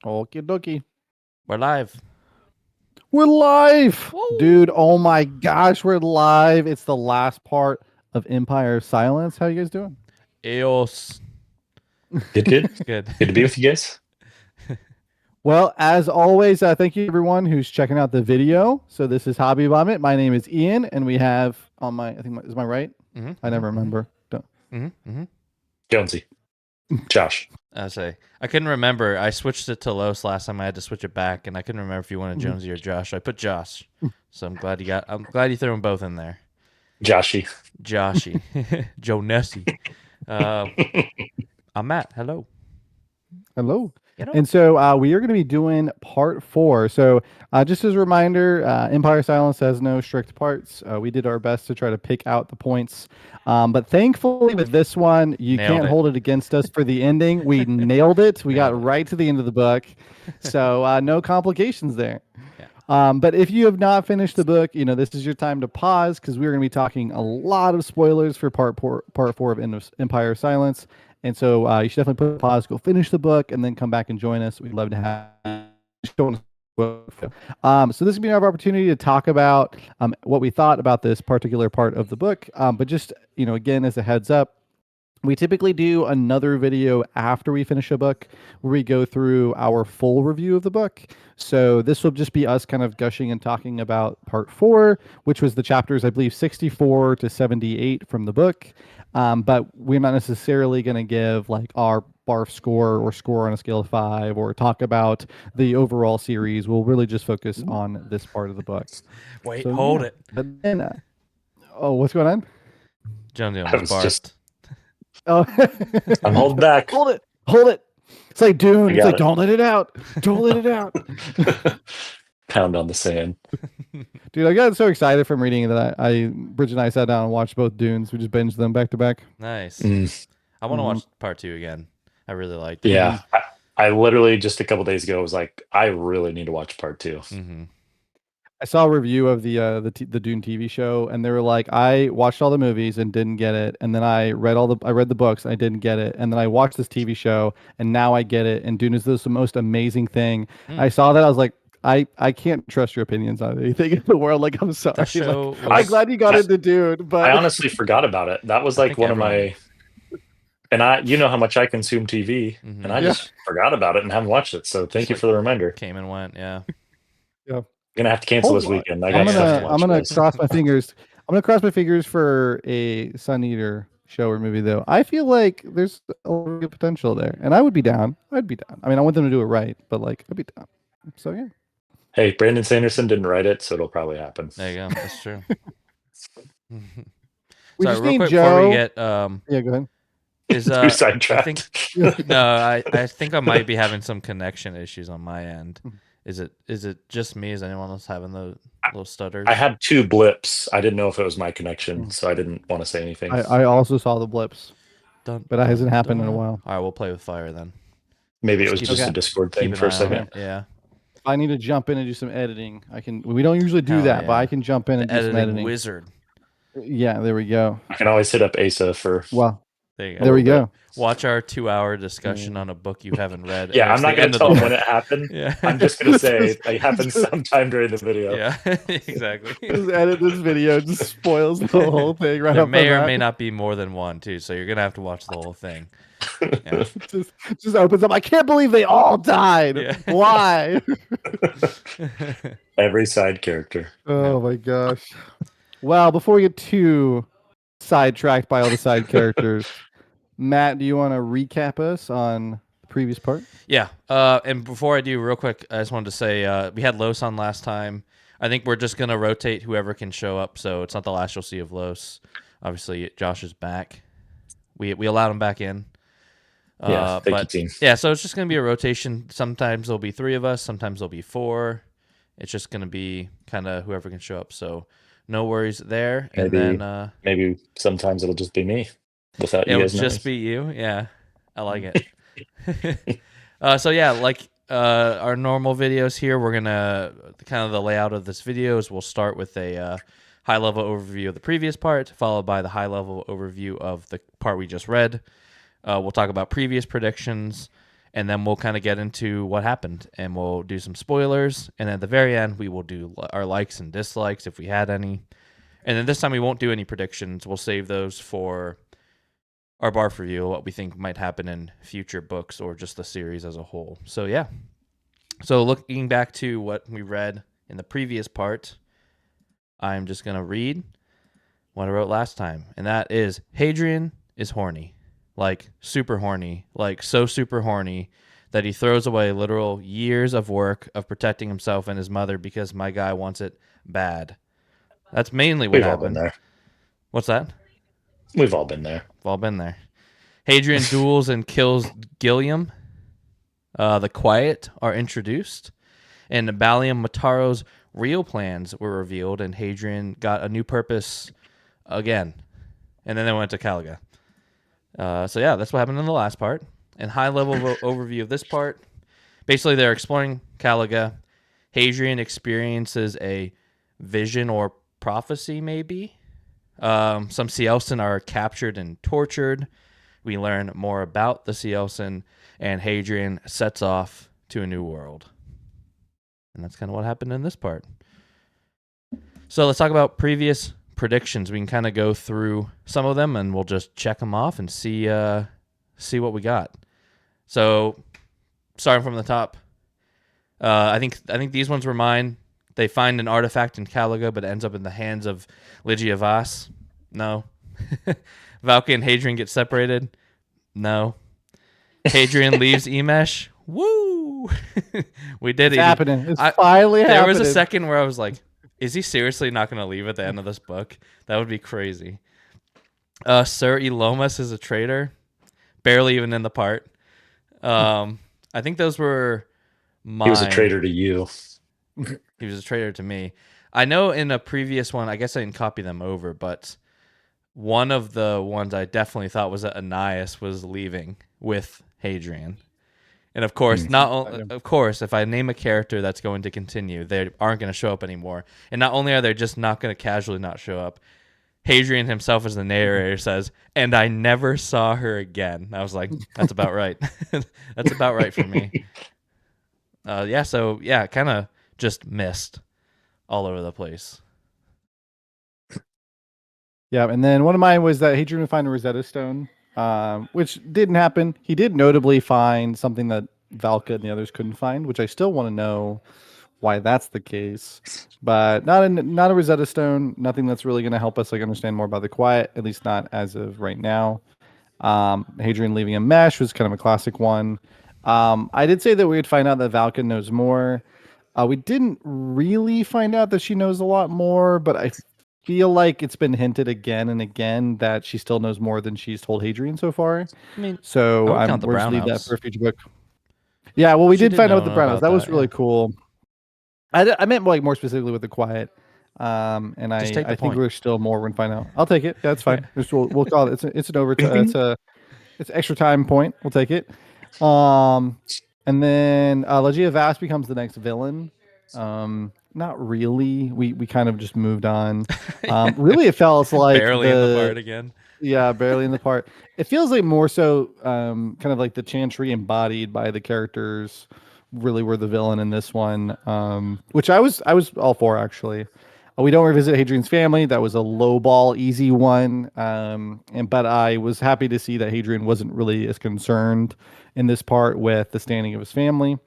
Okie dokie. We're live. We're live, Woo! dude. Oh my gosh, we're live. It's the last part of Empire of Silence. How you guys doing? Eos. Good. Good. Good to be with you guys. Well, as always, thank you everyone who's checking out the video. So this is Hobby Vomit. My name is Ian, and we have on my, I think, is my right? I never remember. Jonesy. Josh. I couldn't remember. I switched it to Los last time. I had to switch it back, and I couldn't remember if you wanted Jonesy or Josh. I put Josh. So I'm glad you threw them both in there. Joshy. Joshy. Jonesy. I'm Matt. Hello. Hello. You know? And so we are going to be doing part 4. So just as a reminder, Empire Silence has no strict parts. We did our best to try to pick out the points. But thankfully with this one, you can't hold it against us for the ending. We nailed it. We got right to the end of the book. So no complications there. Yeah. But if you have not finished the book, this is your time to pause because we're going to be talking a lot of spoilers for part 4 of Empire of Silence. And so you should definitely put a pause, go finish the book, and then come back and join us. We'd love to have you. So this is going to be our opportunity to talk about what we thought about this particular part of the book. But just, again, as a heads up, we typically do another video after we finish a book where we go through our full review of the book. So this will just be us kind of gushing and talking about part 4, which was the chapters, I believe, 64 to 78 from the book. But we're not necessarily going to give like our barf score or score on a scale of 5 or talk about the overall series. We'll really just focus on this part of the book. Wait, so, hold it. But then, what's going on? Jonesy almost barfed. Oh, I'm holding back. Hold it. It's like Dune. It's like, don't let it out. Don't let it out. Pound on the sand. Dude, I got so excited from reading that Bridget and I sat down and watched both Dunes. We just binged them back to back. Nice. I want to watch part 2 again. I really liked it. Yeah. I literally just a couple days ago was like, I really need to watch part 2. I saw a review of the Dune TV show, and they were like, I watched all the movies and didn't get it, and then I read the books and I didn't get it, and then I watched this TV show and now I get it, and Dune is the most amazing thing. I saw that, I was like, I can't trust your opinions on anything in the world. Like, I'm sorry. I'm glad you got into Dune, but I honestly forgot about it. That was like one of my, and you know how much I consume TV, and I just forgot about it and haven't watched it. So thank you for the reminder. Came and went, yeah. I'm gonna have to cancel this weekend. I'm gonna cross my fingers. I'm gonna cross my fingers for a Sun Eater show or movie, though. I feel like there's a lot of good potential there, and I would be down. I'd be down. I mean, I want them to do it right, but like, I'd be down. So yeah. Hey, Brandon Sanderson didn't write it, so it'll probably happen. There you go. That's true. We just real need quick Joe. Before we get yeah, go ahead. Is sidetracked? I think I might be having some connection issues on my end. Is it just me? Is anyone else having the little stutters? I had 2 blips. I didn't know if it was my connection, so I didn't want to say anything. I also saw the blips, but it hasn't happened in a while. All right, we'll play with fire then. Maybe it was just a Discord thing for a second. Yeah. If I need to jump in and do some editing, I can. We don't usually do that, but I can jump in and do some editing. Wizard. Yeah, there we go. I can always hit up Asa for. Well, there we go. Watch our 2-hour discussion on a book you haven't read. Yeah, I'm not going to tell them when it happened. Yeah. I'm just going to say it happened sometime during the video. Yeah, exactly. Just edit this video. It just spoils the whole thing. Right. There may or may not be more than one too, so you're going to have to watch the whole thing. Yeah. just opens up. I can't believe they all died. Yeah. Why? Every side character. Oh my gosh. Well, before we get too sidetracked by all the side characters, Matt, do you want to recap us on the previous part? Yeah. And before I do, real quick, I just wanted to say we had Los on last time. I think we're just going to rotate whoever can show up, so it's not the last you'll see of Los. Obviously, Josh is back. We allowed him back in. Yeah, thank you, team. Yeah, so it's just going to be a rotation. Sometimes there'll be 3 of us. Sometimes there'll be 4. It's just going to be kind of whoever can show up. So no worries there. Maybe sometimes it'll just be me without you guys. It'll just be you. Yeah, I like it. So yeah, like our normal videos here, we're going to kind of the layout of this video is we'll start with a high-level overview of the previous part, followed by the high-level overview of the part we just read. We'll talk about previous predictions, and then we'll kind of get into what happened, and we'll do some spoilers, and at the very end we will do our likes and dislikes if we had any, and then this time we won't do any predictions. We'll save those for our barf review, what we think might happen in future books or just the series as a whole. So yeah, so looking back to what we read in the previous part, I'm just gonna read what I wrote last time, and that is Hadrian is horny. Like super horny, like so super horny that he throws away literal years of work of protecting himself and his mother because my guy wants it bad. That's mainly what We've all happened. been there. What's that? We've all been there. We've all been there. Hadrian duels and kills Gilliam. The Quiet are introduced, and Balium Mataro's real plans were revealed, and Hadrian got a new purpose again. And then they went to Caliga. So yeah, that's what happened in the last part. And high-level overview of this part. Basically, they're exploring Caliga. Hadrian experiences a vision or prophecy, maybe. Some Cielsen are captured and tortured. We learn more about the Cielsen, and Hadrian sets off to a new world. And that's kind of what happened in this part. So let's talk about previous predictions. We can kind of go through some of them, and we'll just check them off and see what we got. So, starting from the top, I think these ones were mine. They find an artifact in Caliga, but it ends up in the hands of Lygia Voss. No. Valka and Hadrian get separated. No. Hadrian leaves Emesh. Woo! We did it. It's happening. It's finally happening. There was a second where I was like, is he seriously not going to leave at the end of this book? That would be crazy. Sir Elomas is a traitor. Barely even in the part. I think those were mine. He was a traitor to you. He was a traitor to me. I know in a previous one, I guess I didn't copy them over, but one of the ones I definitely thought was that Ananias was leaving with Hadrian. And of course, if I name a character that's going to continue, they aren't going to show up anymore. And not only are they just not going to casually not show up, Hadrian himself as the narrator says, "And I never saw her again." I was like, that's about right. That's about right for me. Kind of just missed all over the place. Yeah, and then one of mine was that Hadrian would find a Rosetta Stone, which didn't happen. He did notably find something that Valka and the others couldn't find, which I still want to know why that's the case. But not a Rosetta Stone. Nothing that's really going to help us understand more about the Quiet, at least not as of right now. Hadrian leaving a mesh was kind of a classic one. I did say that we would find out that Valka knows more. We didn't really find out that she knows a lot more, but I feel like it's been hinted again and again that she still knows more than she's told Hadrian so far. I mean, so we're just leave leave that that for a future book. Yeah, well, we did find out with the Brown House. That was really cool. I meant more specifically with the Quiet. And I think there's still more we're gonna find out. I'll take it. That's fine. We'll call it. It's an overtime. It's extra time point. We'll take it. And then Lygia Voss becomes the next villain. Not really. We kind of just moved on. Really, it felt like barely in the part again. Yeah, barely in the part. It feels like more so kind of like the Chantry embodied by the characters really were the villain in this one, which I was all for, actually. We don't revisit Hadrian's family. That was a low ball, easy one. But I was happy to see that Hadrian wasn't really as concerned in this part with the standing of his family.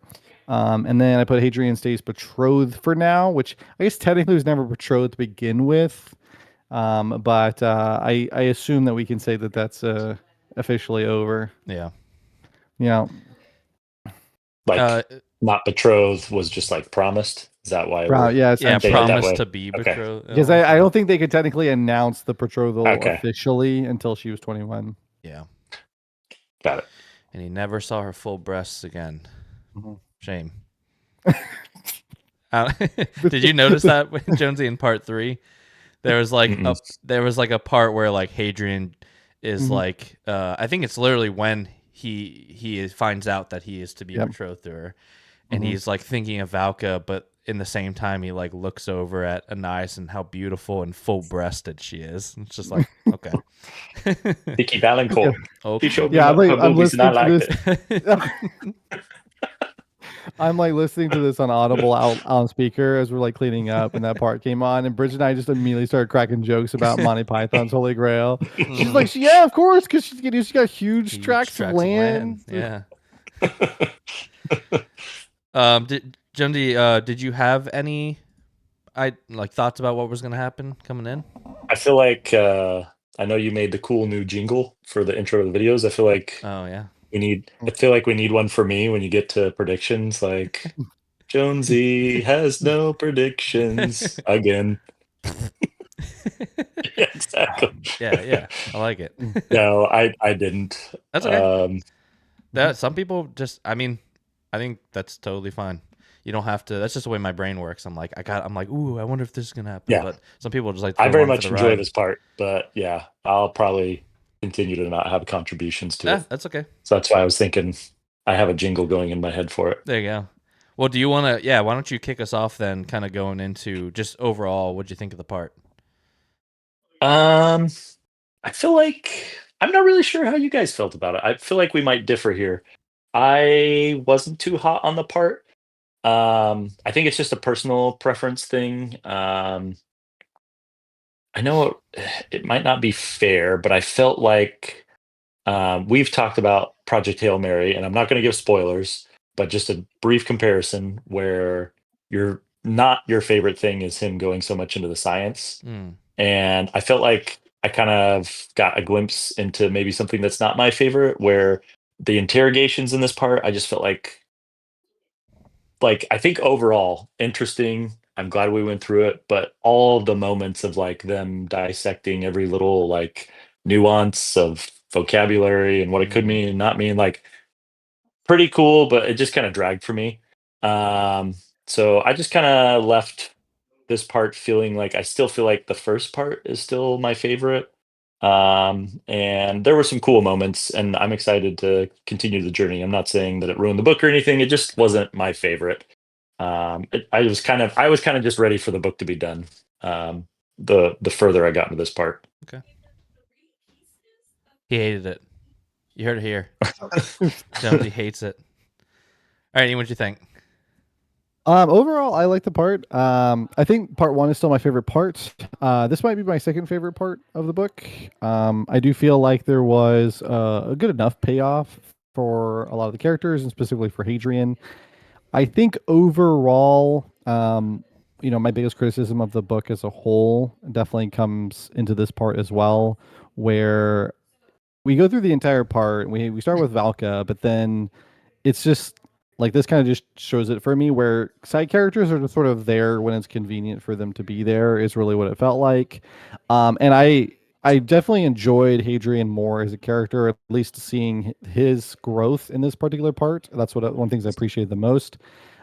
And then I put Hadrian stays betrothed for now, which I guess technically was never betrothed to begin with. But I assume that we can say that that's officially over. Yeah. Yeah. Not betrothed was just promised. Is that why? Promised to be betrothed. Because I don't think they could technically announce the betrothal officially until she was 21. Yeah. Got it. And he never saw her full breasts again. Mm-hmm. Shame. Did you notice that with Jonesy in part 3? There was a part where Hadrian is I think it's literally when he finds out that he is to be betrothed to her, and he's like thinking of Valka, but in the same time he like looks over at Anais and how beautiful and full breasted she is. It's just like, okay. Vicky Valancourt. Okay. She showed me Yeah, her I'm boobies and I listening to liked this. it. I'm like listening to this on Audible out on speaker as we're like cleaning up, and that part came on, and Bridget and I just immediately started cracking jokes about Monty Python's Holy Grail. She's like, yeah, of course, because she's got huge tracts of land. Yeah. Did you have any thoughts about what was going to happen coming in? I feel like I know you made the cool new jingle for the intro to the videos. I feel like we need one for me when you get to predictions, like Jonesy has no predictions again. Yeah, exactly. Yeah, I like it. No, I didn't. That's okay. That some people just, I mean, I think that's totally fine. You don't have to. That's just the way my brain works. I'm like, ooh, I wonder if this is gonna happen. Yeah. But some people just like to I go very along much for the enjoy ride. this part, but yeah, I'll probably continue to not have contributions to it. That's okay. So that's why I was thinking I have a jingle going in my head for it. There you go. Well, do you want to? Yeah, why don't you kick us off then? Kind of going into just overall, what'd you think of the part? I feel like I'm not really sure how you guys felt about it. I feel like we might differ here. I wasn't too hot on the part. I think it's just a personal preference thing. I know it might not be fair, but I felt like we've talked about Project Hail Mary, and I'm not going to give spoilers, but just a brief comparison where your favorite thing is him going so much into the science. And I felt like I kind of got a glimpse into maybe something that's not my favorite, where the interrogations in this part, I just felt like I think overall interesting. I'm glad we went through it, but all of the moments of like them dissecting every little like nuance of vocabulary and what it could mean and not mean, like pretty cool, but it just kind of dragged for me. So I just kind of left this part feeling like I still feel like the first part is still my favorite. And there were some cool moments, and I'm excited to continue the journey. I'm not saying that it ruined the book or anything. It just wasn't my favorite. I was kind of just ready for the book to be done. The further I got into this part. Okay. He hated it. You heard it here. Jonesy hates it. All right, Ian, what'd you think? Overall, I like the part. I think part one is still my favorite part. This might be my second favorite part of the book. I do feel like there was a good enough payoff for a lot of the characters, and specifically for Hadrian. I think overall, my biggest criticism of the book as a whole definitely comes into this part as well, where we go through the entire part. We start with Valka, but then it's just like this kind of just shows it for me, where side characters are just sort of there when it's convenient for them to be there, is really what it felt like. And I definitely enjoyed Hadrian more as a character, at least seeing his growth in this particular part. That's one of the things I appreciated the most.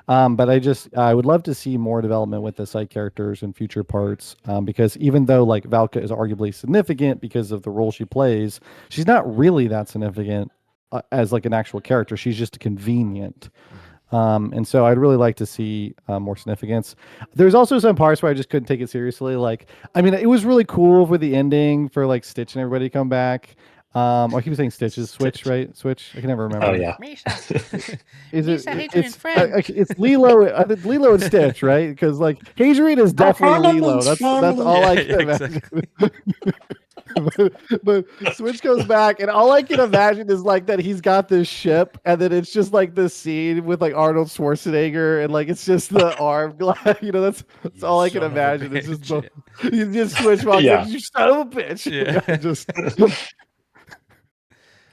But I would love to see more development with the side characters in future parts, because even though like Valka is arguably significant because of the role she plays, she's not really that significant as like an actual character. She's just convenient. And so I'd really like to see more significance. There's also some parts where I just couldn't take it seriously. Like, I mean, it was really cool for the ending for like Stitch and everybody to come back. I keep saying Stitch is Switch, right? Switch. I can never remember. Oh yeah. Misha. Is it? Misha, Hadrian's friend. It's Lilo. I think Lilo and Stitch, right? Because like Hadrian is definitely Lilo. That's all I can imagine. Exactly. but Switch goes back, and all I can imagine is like that he's got this ship, and then it's just like this scene with like Arnold Schwarzenegger, and like it's just the arm glide. That's all I can imagine. It's just you just Switch walking. Yeah. You son of a bitch. Yeah. Just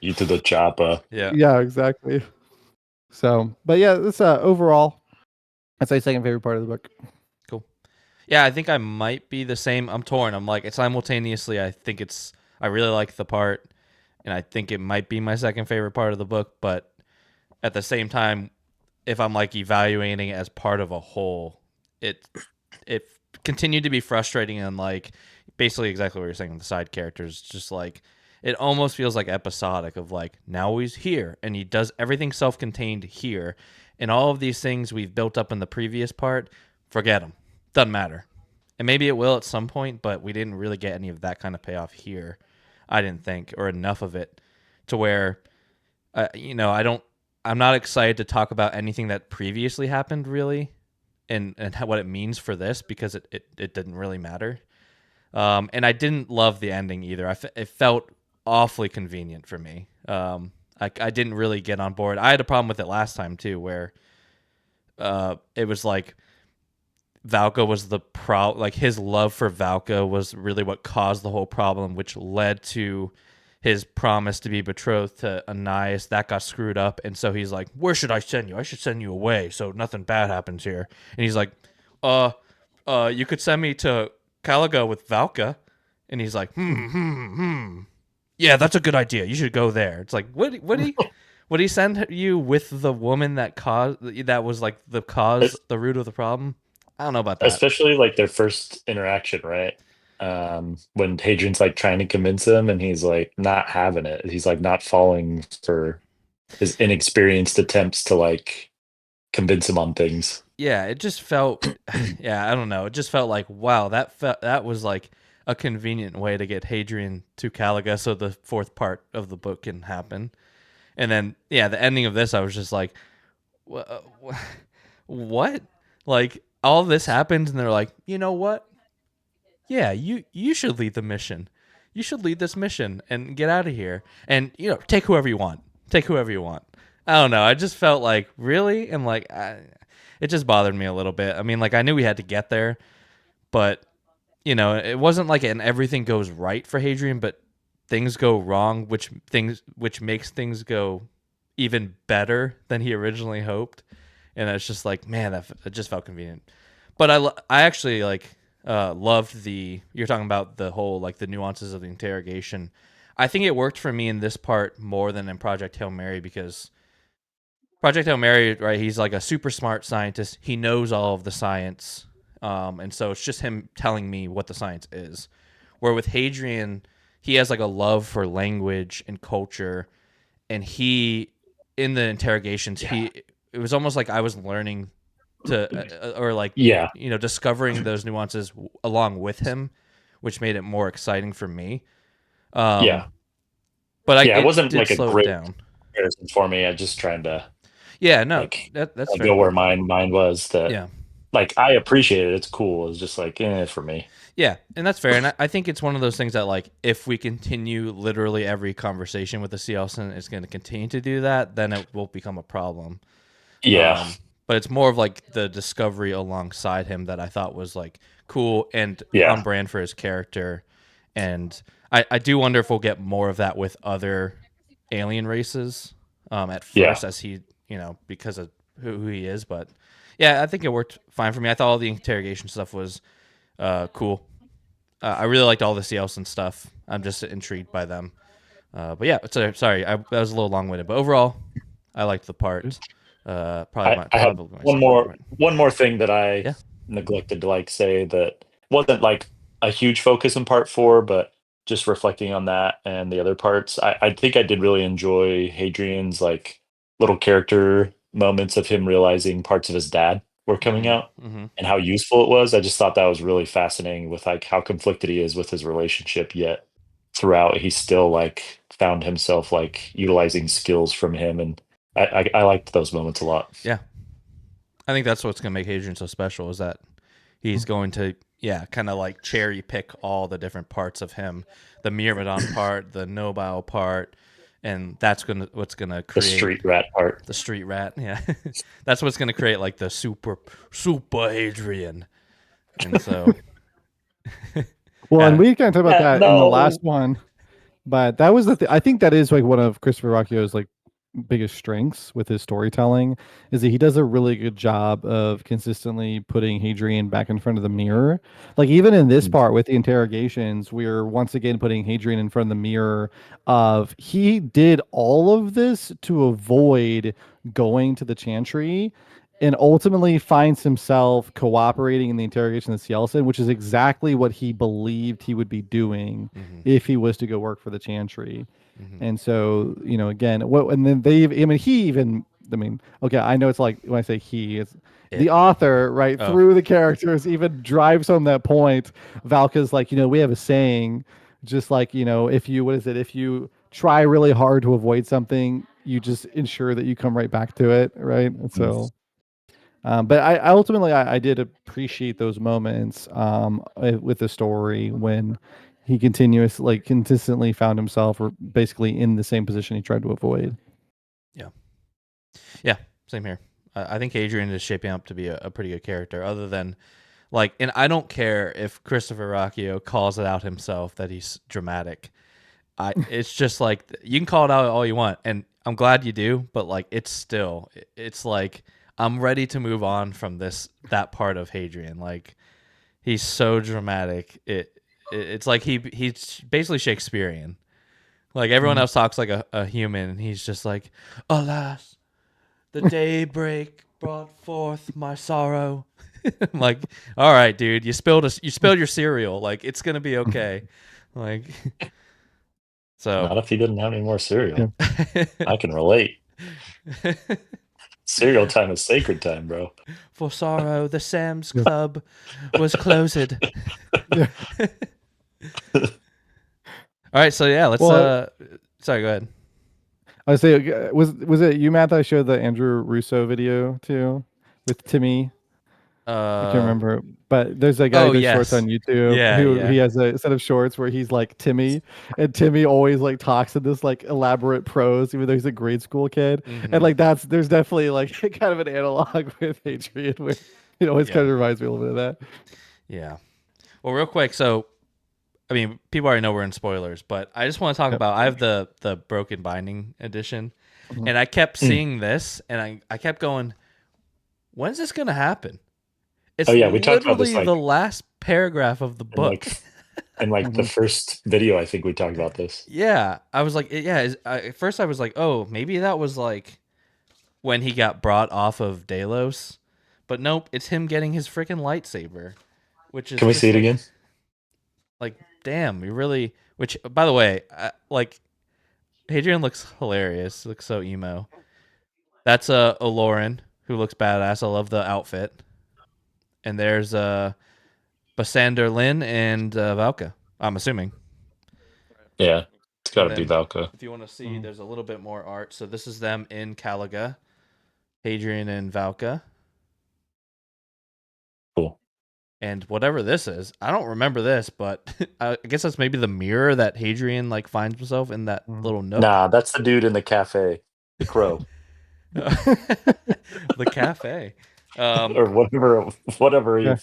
You to the chopper. yeah, exactly. So, but yeah, that's overall, I'd say second favorite part of the book. Cool. Yeah, I think I might be the same. I'm torn. I'm like, simultaneously, I really like the part, and I think it might be my second favorite part of the book, but at the same time, if I'm like evaluating it as part of a whole, it continued to be frustrating, and like basically exactly what you're saying with the side characters. Just like it almost feels like episodic of like now he's here and he does everything self-contained here, and all of these things we've built up in the previous part, forget them, doesn't matter. And maybe it will at some point, but we didn't really get any of that kind of payoff here, I didn't think, or enough of it to where I'm not excited to talk about anything that previously happened really, and what it means for this, because it didn't really matter. And I didn't love the ending either. It felt awfully convenient for me. I didn't really get on board. I had a problem with it last time too, where it was like Valka was like his love for Valka was really what caused the whole problem, which led to his promise to be betrothed to Anais. That got screwed up, and so he's like, "Where should I send you? I should send you away so nothing bad happens here." And he's like, you could send me to Caliga with Valka." And he's like, "Yeah, that's a good idea. You should go there." It's like, would he send you with the woman that was like the root of the problem? I don't know about that. Especially like their first interaction, right? When Hadrian's like trying to convince him and he's like not having it. He's like not falling for his inexperienced attempts to like convince him on things. Yeah, it just felt yeah, I don't know. It just felt like, wow, that was like a convenient way to get Hadrian to Caliga so the fourth part of the book can happen. And then yeah, the ending of this, I was just like, what? Like all this happens and they're like, "You know what? Yeah, you should lead the mission. You should lead this mission and get out of here. And take whoever you want. Take whoever you want." I don't know. I just felt like, really, and like it just bothered me a little bit. I mean, like I knew we had to get there, but it wasn't like everything goes right for Hadrian, but things go wrong, which makes things go even better than he originally hoped. And it's just like, man, it just felt convenient. But I actually like loved you're talking about the whole like the nuances of the interrogation. I think it worked for me in this part more than in Project Hail Mary, because Project Hail Mary, right, he's like a super smart scientist. He knows all of the science. And so it's just him telling me what the science is. Where with Hadrian, he has like a love for language and culture, and in the interrogations, it was almost like I was learning to or like discovering those nuances along with him, which made it more exciting for me. But it wasn't like a great down comparison for me. I just trying to that's fair. Go where mine was that. Yeah. Like, I appreciate it. It's cool. It's just like, for me. Yeah, and that's fair. And I think it's one of those things that, like, if we continue literally every conversation with the C. Elson is going to continue to do that, then it will become a problem. Yeah. But it's more of, like, the discovery alongside him that I thought was, like, cool and on brand for his character. And I do wonder if we'll get more of that with other alien races at first, as he, because of who he is. But yeah, I think it worked fine for me. I thought all the interrogation stuff was cool. I really liked all the C. Elson stuff. I'm just intrigued by them. But yeah, sorry, that was a little long-winded. But overall, I liked the part. I had one more thing that I neglected to like say that wasn't like a huge focus in part 4, but just reflecting on that and the other parts, I think I did really enjoy Hadrian's like little character moments of him realizing parts of his dad were coming out and how useful it was. I just thought that was really fascinating with like how conflicted he is with his relationship, yet throughout he still like found himself like utilizing skills from him, and I liked those moments a lot. Yeah, I think that's what's going to make Hadrian so special, is that he's going to kind of like cherry pick all the different parts of him, the Myrmidon part, the Nobile part. And that's what's gonna create the street rat part. The street rat, yeah. That's what's gonna create like the super Hadrian. And so, well, and we kind of talked about that in the last one, but that was I think that is like one of Christopher Ruoccio's like biggest strengths with his storytelling, is that he does a really good job of consistently putting Hadrian back in front of the mirror. Like even in this part with the interrogations, we're once again putting Hadrian in front of the mirror of he did all of this to avoid going to the Chantry. and ultimately finds himself cooperating in the interrogation of Cielson, which is exactly what he believed he would be doing if he was to go work for the Chantry. And so, again, and then okay, I know it's like when I say he, it's the author, right? Oh. Through the characters, even drives home that point. Valka's like, we have a saying, just like, if you try really hard to avoid something, you just ensure that you come right back to it, right? And so, but I ultimately I did appreciate those moments with the story when he consistently found himself or basically in the same position he tried to avoid. Yeah, same here. I think Adrian is shaping up to be a pretty good character, other than and I don't care if Christopher Ruocchio calls it out himself that he's dramatic. It's just like, you can call it out all you want, and I'm glad you do, but it's like, I'm ready to move on from that part of Hadrian. Like, he's so dramatic. It's like he's basically Shakespearean. Like, everyone else talks like a human, and he's just like, alas, the daybreak brought forth my sorrow. I'm like, all right, dude, you spilled your cereal. Like, it's gonna be okay. Like, so Not if he didn't have any more cereal. Yeah. I can relate. Cereal time is sacred time, bro. For sorrow, the Sam's Club was closed. Yeah. All right, so yeah, let's. Sorry, go ahead. I say, was it you, Matt, that I showed the Andrew Russo video too with Timmy? I can't remember, but there's a guy who does shorts on YouTube who Yeah. he has a set of shorts where he's like Timmy, and Timmy always like talks in this like elaborate prose, even though he's a grade school kid, and like there's definitely like kind of an analog with Adrian, where it always kind of reminds me a little bit of that. Yeah. Well, real quick, so I mean, people already know we're in spoilers, but I just want to talk about. I have the Broken Binding edition, and I kept seeing this, and I kept going, when's this gonna happen? It's we talked about this, literally the last paragraph of the book. In the first video, I think we talked about this. Yeah, I was like, at first I was like, oh, maybe that was like when he got brought off of Delos, but nope, it's him getting his freaking lightsaber, which is. Can we see it again? Like, damn, we really. Which, by the way, Hadrian looks hilarious. Looks so emo. That's Olorin, who looks badass. I love the outfit. And there's Basander Lin and Valka, I'm assuming. Yeah, it's got to be then, Valka. If you want to see, there's a little bit more art. So this is them in Calaga, Hadrian and Valka. Cool. And whatever this is, I don't remember this, but I guess that's maybe the mirror that Hadrian finds himself in, that little nook. Nah, that's the dude in the cafe, the crow. The cafe. Or whatever Yeah.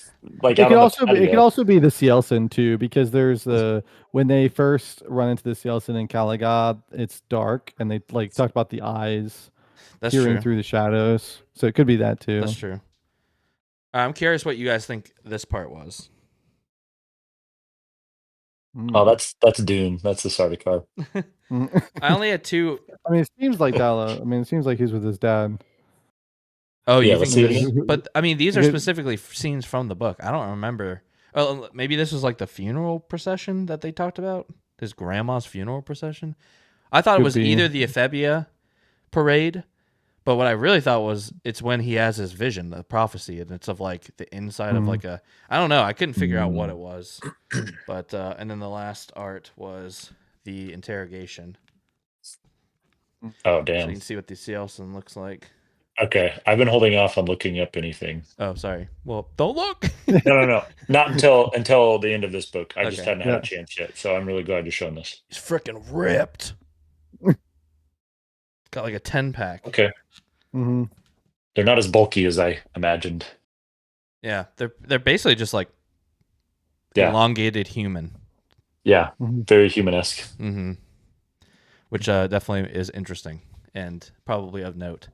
like. It could also be the Cielson too, because there's when they first run into the Cielson in Calaga, it's dark, and they talk about the eyes peering through the shadows, so it could be that too. That's true. I'm curious what you guys think this part was. Oh, that's Dune. That's the Sardaukar. I only had two. I mean, it seems like Dalla. I mean, it seems like he's with his dad. Oh, Yeah, you let's think see it this? again. But I mean, these are specifically scenes from the book. I don't remember. Oh, maybe this was like the funeral procession that they talked about. His grandma's funeral procession. I thought it was either the Ephebia parade, but what I really thought was it's when he has his vision, the prophecy, and it's of like the inside of like a. I don't know. I couldn't figure out what it was, but and then the last art was the interrogation. Oh, So damn. you can see what the Cielson looks like. Okay, I've been holding off on looking up anything. Oh, sorry. Well, don't look. No. Not until the end of this book. I just Okay. hadn't had a chance yet, so I'm really glad you're showing this. He's freaking ripped. Got like a 10-pack. Okay. They're not as bulky as I imagined. Yeah, they're basically just like elongated human. Yeah, very human-esque. Mm-hmm. Which definitely is interesting and probably of note.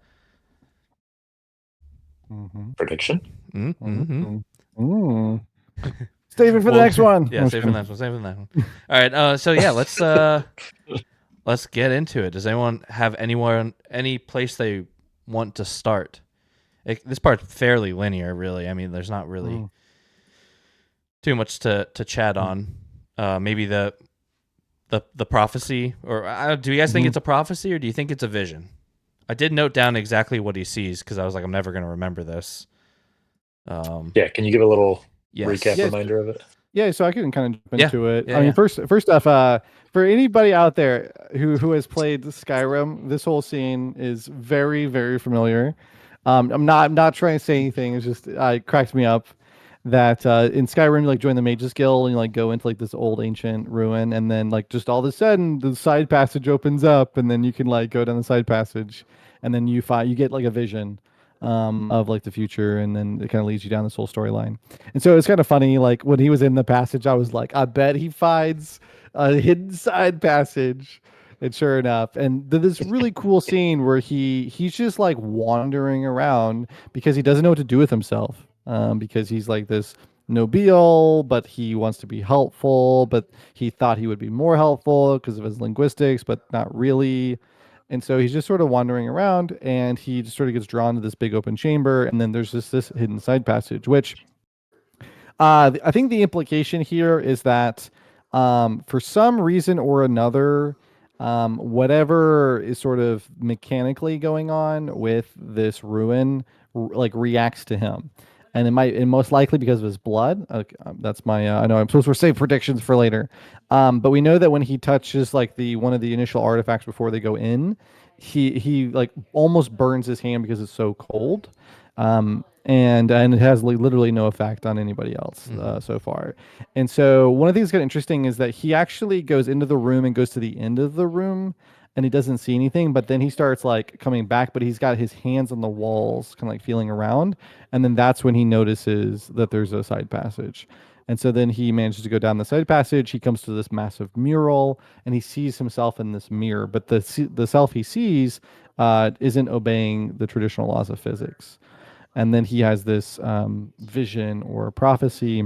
Prediction? Save it for the next one. Yeah, save it for the next one. Save it for the next one. All right. So yeah, let's get into it. Does anyone have any place they want to start? This part's fairly linear, really. I mean, there's not really Mm. too much to chat on. Maybe the prophecy, or do you guys think Mhm. it's a prophecy, or do you think it's a vision? I did note down exactly what he sees because I was like, I'm never going to remember this. Yeah, can you give a little Yes. recap Yes. reminder of it? Yeah, so I can kind of jump Yeah. into it. Yeah. I mean, Yeah. first off, for anybody out there who has played Skyrim, this whole scene is very, very familiar. I'm not trying to say anything. It's just it cracks me up that in Skyrim you like join the Mages Guild and you like go into like this old ancient ruin, and then like just all of a sudden the side passage opens up, and then you can like go down the side passage, and then you get like a vision of like the future, and then it kind of leads you down this whole storyline. And so it's kind of funny, like when he was in the passage, I was like, I bet he finds a hidden side passage. And sure enough, and this really cool scene where he's just like wandering around because he doesn't know what to do with himself. Because he's like this nobile, but he wants to be helpful, but he thought he would be more helpful because of his linguistics, but not really. And so he's just sort of wandering around, and he just sort of gets drawn to this big open chamber, and then there's this hidden side passage, which I think the implication here is that for some reason or another, whatever is sort of mechanically going on with this ruin, like reacts to him, and and most likely because of his blood. That's my. I know I'm supposed to save predictions for later, but we know that when he touches like the one of the initial artifacts before they go in, he like almost burns his hand because it's so cold. And it has literally no effect on anybody else so far. And so one of the things that's kind of interesting is that he actually goes into the room and goes to the end of the room, and he doesn't see anything. But then he starts like coming back, but he's got his hands on the walls, kind of like feeling around, and then that's when he notices that there's a side passage. And so then he manages to go down the side passage. He comes to this massive mural, and he sees himself in this mirror. But the self he sees isn't obeying the traditional laws of physics. And then he has this vision or prophecy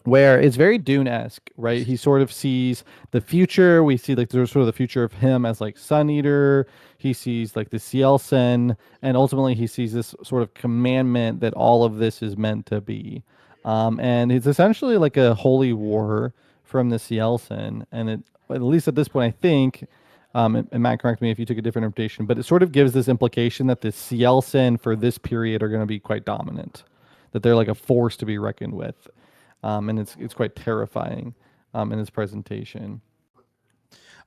where it's very Dune-esque, right? He sort of sees the future. We see like there's sort of the future of him as like Sun Eater. He sees like the Cielsen, and ultimately he sees this sort of commandment that all of this is meant to be. And it's essentially like a holy war from the Cielsen, and it, at least at this point, I think. And Matt, correct me if you took a different interpretation, but it sort of gives this implication that the Cielsen for this period are going to be quite dominant, that they're like a force to be reckoned with, and it's quite terrifying in its presentation.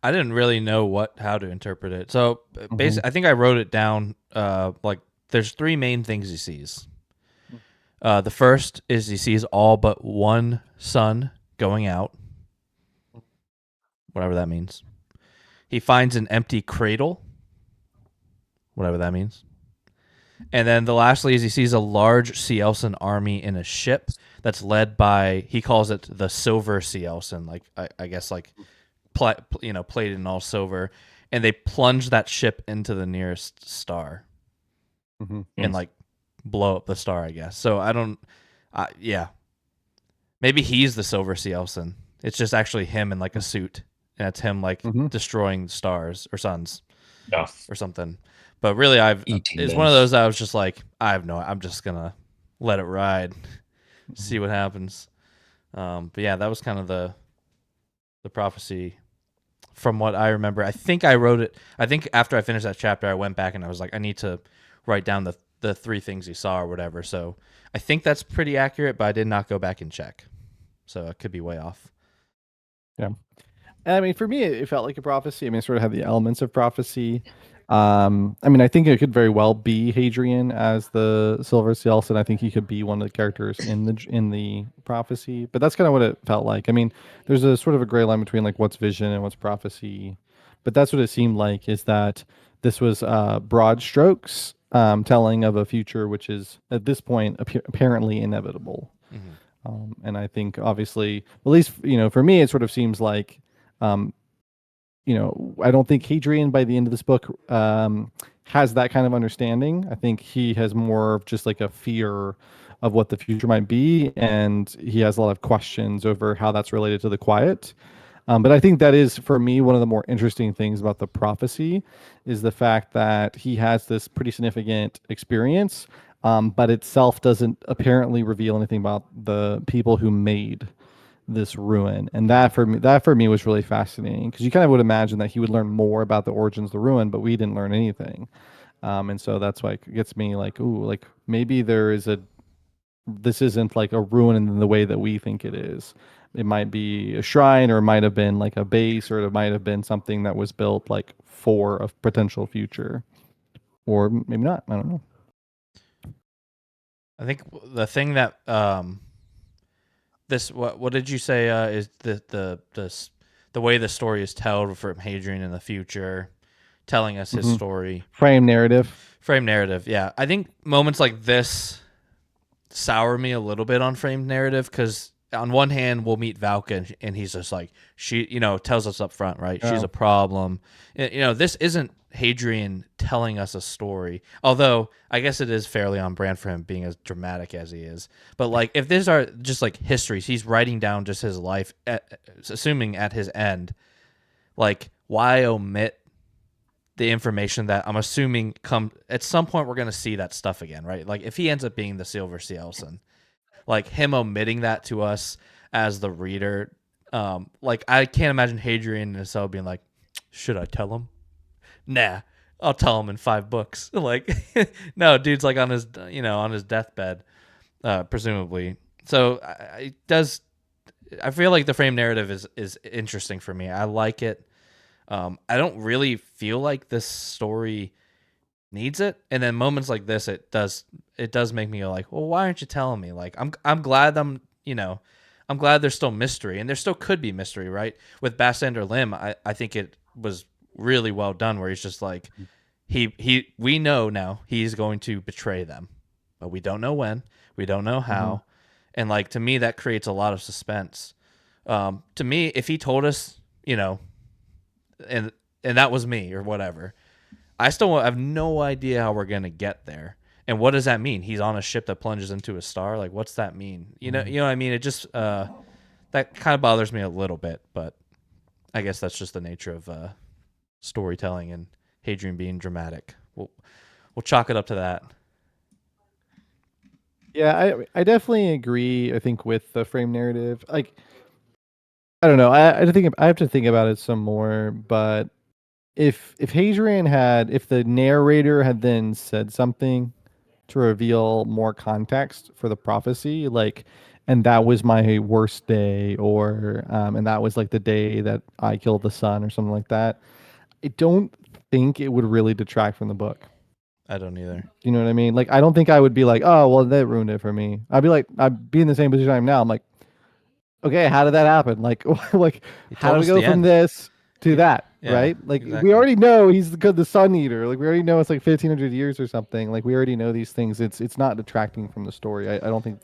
I didn't really know how to interpret it. So Mm-hmm. basically, I think I wrote it down. Like there's three main things he sees. The first is he sees all but one sun going out, whatever that means. He finds an empty cradle, whatever that means. And then the lastly is he sees a large Cielsen army in a ship that's led by, he calls it the Silver Cielsen, like I guess like plated in all silver, and they plunge that ship into the nearest star Mm-hmm. and like blow up the star, I guess. So I don't, yeah, maybe he's the Silver Cielsen. It's just actually him in like a suit, and it's him like Mm-hmm. destroying stars or suns Yeah. or something. But really, Eating it's them. one of those that I was just like, I'm just gonna let it ride, see what happens. But yeah, that was kind of the prophecy from what I remember. I think I wrote it. I think after I finished that chapter, I went back and I was like, I need to write down the three things he saw or whatever. So I think that's pretty accurate, but I did not go back and check, so I could be way off. Yeah. I mean, for me, it felt like a prophecy. I mean, it sort of had the elements of prophecy. I mean, I think it could very well be Hadrian as the Silver Cielsen. I think he could be one of the characters in the prophecy. But that's kind of what it felt like. I mean, there's a sort of a gray line between like what's vision and what's prophecy. But that's what it seemed like, is that this was broad strokes telling of a future which is at this point apparently inevitable. And I think obviously, at least for me, it sort of seems like um, I don't think Hadrian by the end of this book has that kind of understanding. I think he has more of just like a fear of what the future might be, and he has a lot of questions over how that's related to the quiet. But I think that is, for me, one of the more interesting things about the prophecy is the fact that he has this pretty significant experience but itself doesn't apparently reveal anything about the people who made this ruin. And that for me was really fascinating because you kind of would imagine that he would learn more about the origins of the ruin, but we didn't learn anything. And so that's why it gets me like, ooh, like maybe this isn't like a ruin in the way that we think it is. It might be a shrine, or it might have been like a base, or it might have been something that was built like for a potential future, or maybe not. I don't know. I think the thing that this what did you say is the way the story is told from Hadrian in the future, telling us his story. Frame narrative. Frame narrative, yeah. I think moments like this sour me a little bit on framed narrative because on one hand we'll meet Valka and he's just like she tells us up front, right? She's a problem. This isn't Hadrian telling us a story, although I guess it is fairly on brand for him being as dramatic as he is. But like if these are just like histories, he's writing down just his life assuming at his end, like why omit the information that I'm assuming come at some point we're going to see that stuff again, right? Like if he ends up being the Silver Cielson, like him omitting that to us as the reader, like I can't imagine Hadrian and himself being like, should I tell him? Nah, I'll tell him in 5 books. Like, no, dude's like on his, on his deathbed, presumably. So I feel like the frame narrative is interesting for me. I like it. I don't really feel like this story needs it, and then moments like this, it does make me go like, well, why aren't you telling me? Like, I'm glad I'm glad there's still mystery, and there still could be mystery, right? With Bassander Lim, I think it was really well done, where he's just like, we know now he's going to betray them, but we don't know when, we don't know how, and like to me that creates a lot of suspense. To me, if he told us, and that was me or whatever, I still have no idea how we're gonna get there. And what does that mean? He's on a ship that plunges into a star. Like, what's that mean? You know what I mean? It just that kind of bothers me a little bit, but I guess that's just the nature of storytelling and Hadrian being dramatic. We'll chalk it up to that. Yeah, I definitely agree. I think with the frame narrative, like I don't know. I think I have to think about it some more. But if if the narrator had then said something to reveal more context for the prophecy, like, and that was my worst day, or and that was like the day that I killed the sun, or something like that, I don't think it would really detract from the book. I don't either. You know what I mean? Like, I don't think I would be like, oh, well, that ruined it for me. I'd be like, I'd be in the same position I'm now. I'm like, okay, how did that happen? Like, like, He how told do we us go the from end. this to that? Yeah, right? Like, exactly. we already know he's the Sun Eater. Like, we already know it's like 1,500 years or something. Like, we already know these things. It's not detracting from the story. I don't think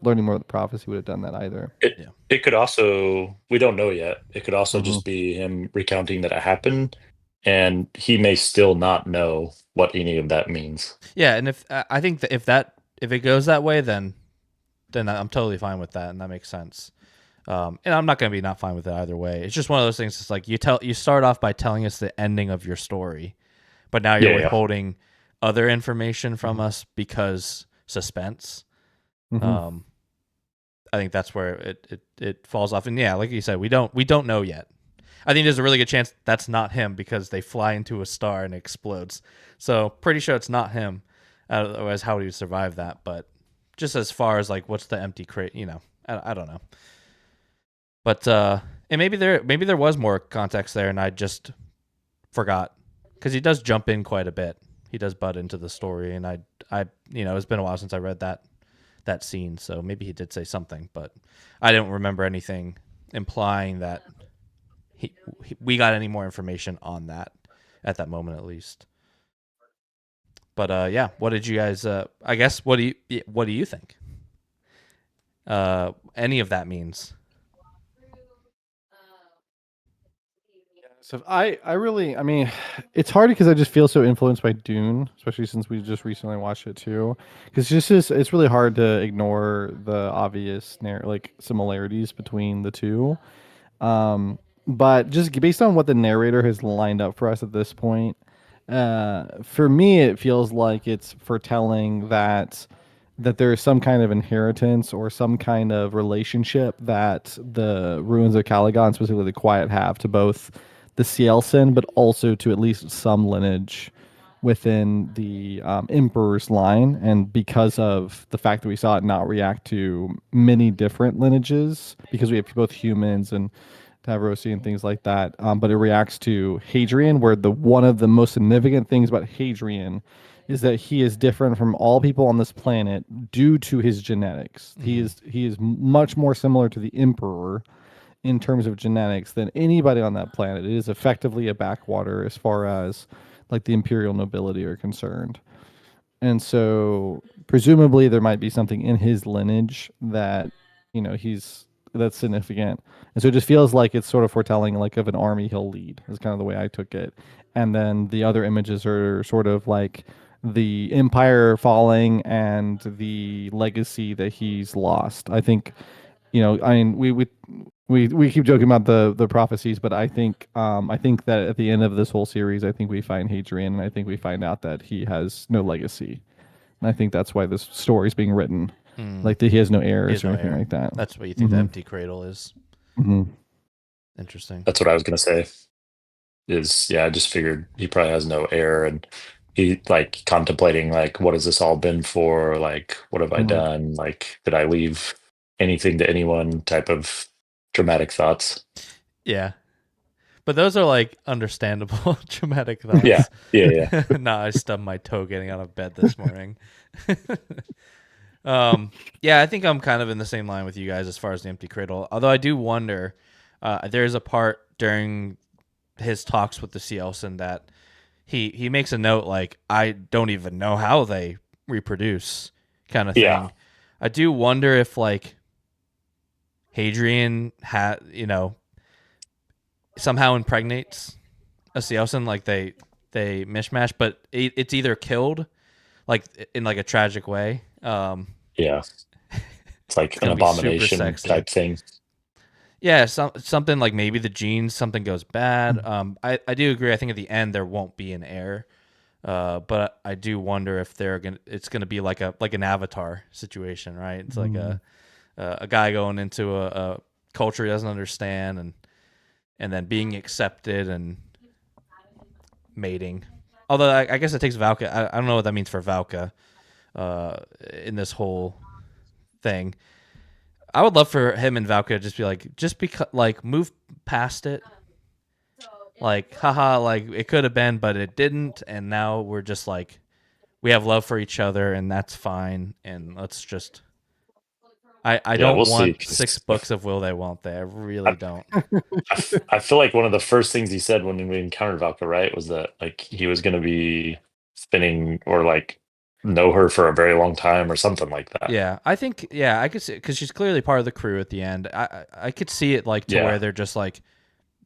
learning more of the prophecy would have done that either. It Yeah. it could also, we don't know yet. It could also Mhm. just be him recounting that it happened, and he may still not know what any of that means. Yeah, and if I think that if it goes that way, then I'm totally fine with that, and that makes sense. And I'm not going to be not fine with it either way. It's just one of those things. It's like you start off by telling us the ending of your story, but now you're Yeah, yeah. withholding other information from us because suspense. Mhm. I think that's where it falls off. And yeah, like you said, we don't know yet. I think there's a really good chance that's not him because they fly into a star and it explodes. So pretty sure it's not him. Otherwise, how would he survive that? But just as far as like what's the empty crate, I don't know. But and maybe there was more context there, and I just forgot because he does jump in quite a bit. He does butt into the story, and I it's been a while since I read that scene, so maybe he did say something, but I don't remember anything implying that we got any more information on that at that moment, at least. But yeah, what did you guys? I guess what do you think? Any of that means? So I really, I mean, it's hard because I just feel so influenced by Dune, especially since we just recently watched it too. Because it's really hard to ignore the obvious like similarities between the two. But just based on what the narrator has lined up for us at this point, For me, it feels like it's foretelling that there is some kind of inheritance or some kind of relationship that the ruins of Caligon, specifically the Quiet, have to both the Cielsen, but also to at least some lineage within the Emperor's line. And because of the fact that we saw it not react to many different lineages, because we have both humans and Tavrosi and things like that, but it reacts to Hadrian, where the one of the most significant things about Hadrian is that he is different from all people on this planet due to his genetics. He is much more similar to the Emperor in terms of genetics than anybody on that planet. It is effectively a backwater as far as like the imperial nobility are concerned. And so presumably there might be something in his lineage that, he's that's significant. And so it just feels like it's sort of foretelling like of an army he'll lead is kind of the way I took it. And then the other images are sort of like the empire falling and the legacy that he's lost. I think, I mean, we keep joking about the prophecies, but I think that at the end of this whole series, I think we find Hadrian, and I think we find out that he has no legacy, and I think that's why this story is being written, Mm. like that he has no He heirs has or no anything heir. like that. That's what you think the empty cradle is. Hmm. Interesting. That's what I was gonna say. Is yeah, I just figured he probably has no heir, and he like contemplating like, what has this all been for? Like, what have I Hmm. done? Like, did I leave anything to anyone? Type of dramatic thoughts. Yeah. But those are like understandable traumatic Yeah, thoughts. yeah, Nah, I stubbed my toe getting out of bed this morning. Yeah, I think I'm kind of in the same line with you guys as far as the empty cradle. Although I do wonder, there's a part during his talks with the Cielsen that he makes a note like, I don't even know how they reproduce, kind of yeah, thing. I do wonder if like Hadrian had somehow impregnates a Cielsen, like they mishmash, but it's either killed like in like a tragic way. yeah. It's like It's an gonna be super abomination sexy. type thing. Yeah, something like maybe the genes, something goes bad. Hmm. I do agree. I think at the end there won't be an heir, but I do wonder if it's gonna be like an Avatar situation, right? It's like a guy going into a culture he doesn't understand, and then being accepted and mating. Although I guess it takes Valka. I don't know what that means for Valka in this whole thing. I would love for him and Valka to just be like, just because, like, move past it. Like, haha, like it could have been, but it didn't, and now we're just like, we have love for each other, and that's fine. And let's just, I Yeah, don't we'll see. want 'Cause 6 books of Will They Won't They. I really I, don't. I feel like one of the first things he said when we encountered Valka, right, was that like he was going to be spinning or like know her for a very long time or something like that. Yeah, I think I could see because she's clearly part of the crew at the end. I could see it like to Yeah, where they're just like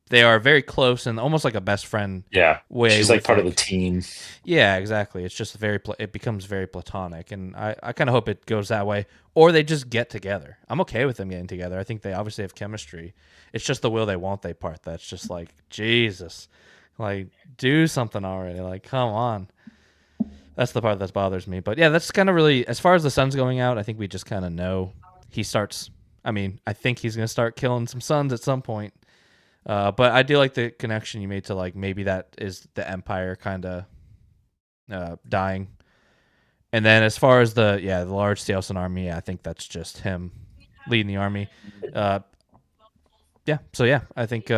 they are very close and almost like a best friend yeah. way She's like with part of the like team. yeah, exactly. It's just it becomes very platonic, and I kind of hope it goes that way, or they just get together. I'm okay with them getting together. I think they obviously have chemistry. It's just the will they won't they part that's just like Jesus, like do something already. Like come on, that's the part that bothers me. But yeah, that's kind of really as far as the sun's going out. I think we just kind of know he starts. I mean, I think he's gonna start killing some suns at some point. But I do like the connection you made to like maybe that is the empire kind of dying. And then as far as the large Saleson army, I think that's just him leading the army. Uh, yeah. So yeah, I think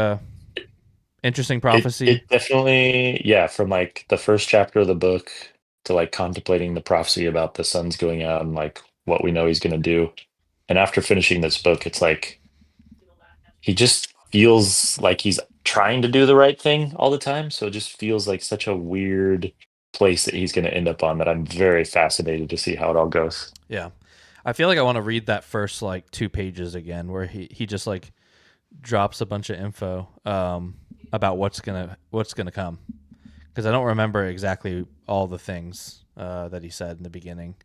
interesting prophecy. It definitely, yeah, from like the first chapter of the book to like contemplating the prophecy about the sun's going out and like what we know he's going to do. And after finishing this book, it's like he just feels like he's trying to do the right thing all the time. So it just feels like such a weird place that he's going to end up on that I'm very fascinated to see how it all goes. Yeah, I feel like I want to read that first like 2 pages again, where he just like drops a bunch of info about what's gonna come because I don't remember exactly all the things that he said in the beginning.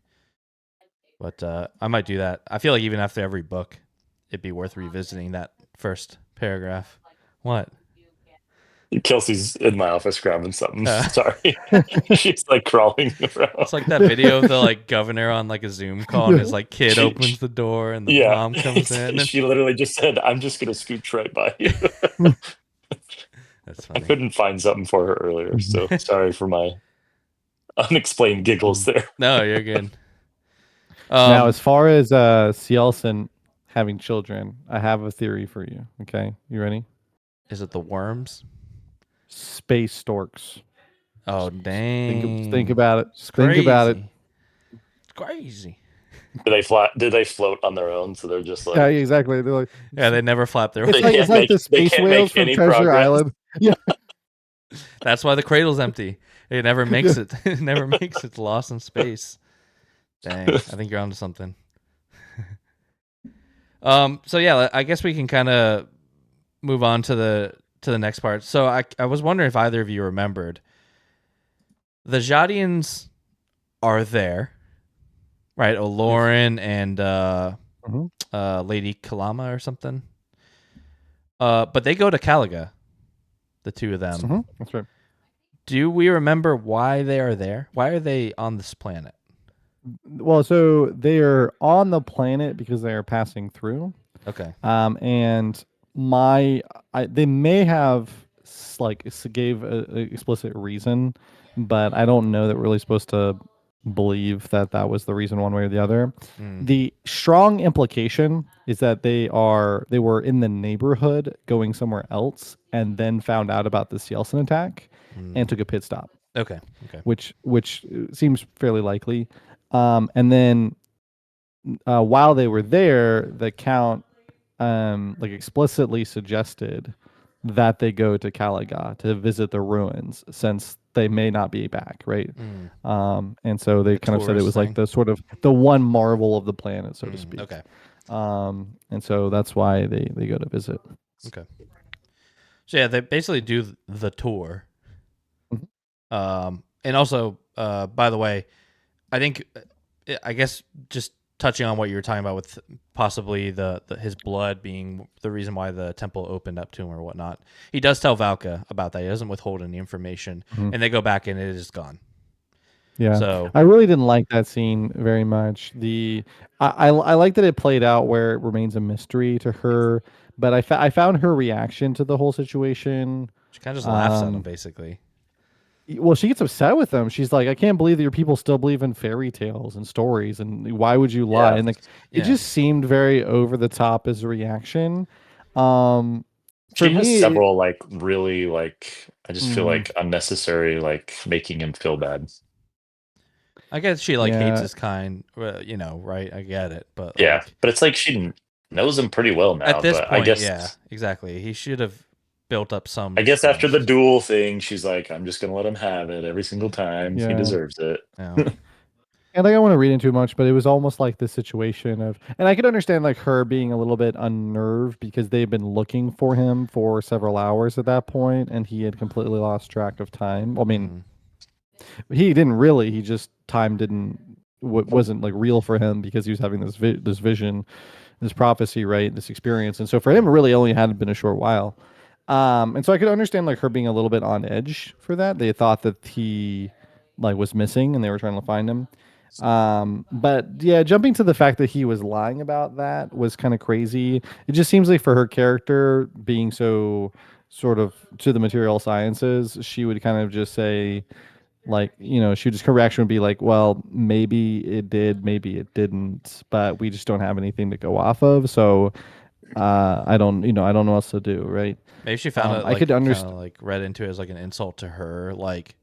But I might do that. I feel like even after every book, it'd be worth revisiting that first paragraph. What? Kelsey's in my office grabbing something. Uh, Sorry. She's like crawling around. it's like that video of the like governor on like a Zoom call, and his like kid She, opens the door, and the yeah, mom comes in. And she literally just said, "I'm just gonna scooch right by you." that's I funny. couldn't find something for her earlier, so sorry for my unexplained giggles there. No, you're good. Now, as far as Cielson having children, I have a theory for you. Okay, you ready? Is it the worms? Space storks. Oh Think dang! about it. It's Think about it. crazy. It's crazy. Do they float on their own? So they're just Yeah, like exactly. They're like, Yeah, they never flap their it's they wings. like can't the make they space can't whales make from any Treasure progress. Island. Yeah, That's why the cradle's empty. It never makes Yeah. it. It never makes it. Lost in space. Dang, I think you're onto something. So yeah, I guess we can kind of move on to the next part. So I was wondering if either of you remembered the Jadians are there, right? Olorin and Mhm. Lady Kalama or something. But they go to Calaga, the two of them. That's right. Do we remember why they are there? Why are they on this planet? Well, so they are on the planet because they are passing through. Okay. And they may have gave a explicit reason, but I don't know that we're really supposed to believe that that was the reason one way or the other. Mm, The strong implication is that they were in the neighborhood going somewhere else and then found out about the Cielson attack and took a pit stop, okay. Okay. which seems fairly likely. And then while they were there, the count like explicitly suggested that they go to Calaga to visit the ruins since they may not be back, right? Mm, And so they the kind of said it tourist was like thing. the sort of the one marvel of the planet, so to speak. Okay. And so that's why they go to visit. Okay. So yeah, they basically do the tour. Mhm. And also, by the way, I think, I guess, just touching on what you were talking about with possibly the his blood being the reason why the temple opened up to him or whatnot. He does tell Valka about that. He doesn't withhold any information, Mhm. and they go back and it is gone. Yeah, So I really didn't like that scene very much. I like that it played out where it remains a mystery to her, but I found her reaction to the whole situation. she kind of just laughs at him, basically. Well, she gets upset with them. She's like, "I can't believe that your people still believe in fairy tales and stories, and why would you lie?" yeah, And like, it Yeah. just seemed very over the top as a reaction. Um, for she has me, several like really like I just feel mm, like unnecessary like making him feel bad. I guess she like hates yeah, his kind, right? I get it, but Yeah, like but it's like she knows him pretty well at now. this But I point, guess yeah, exactly. He should have built up I some guess after the trust. duel thing, she's like, I'm just gonna let him have it every single time. He yeah. deserves it. Yeah. And like, I don't want to read into too much, but it was almost like this situation of, and I could understand like her being a little bit unnerved because they've been looking for him for several hours at that point, and he had completely lost track of time. I mean, Mm, he didn't really. He just time didn't wasn't like real for him because he was having this vision, this prophecy, right? This experience, and so for him, it really only had been a short while. And so I could understand like her being a little bit on edge for that. They thought that he like was missing, and they were trying to find him. But yeah, jumping to the fact that he was lying about that was kind of crazy. It just seems like for her character being so sort of to the material sciences, she would kind of just say like, she just her reaction would be like, well, maybe it did, maybe it didn't, but we just don't have anything to go off of. So I don't know what else to do, right? maybe she found it I could like kind understand. of like read into it as like an insult to her. Like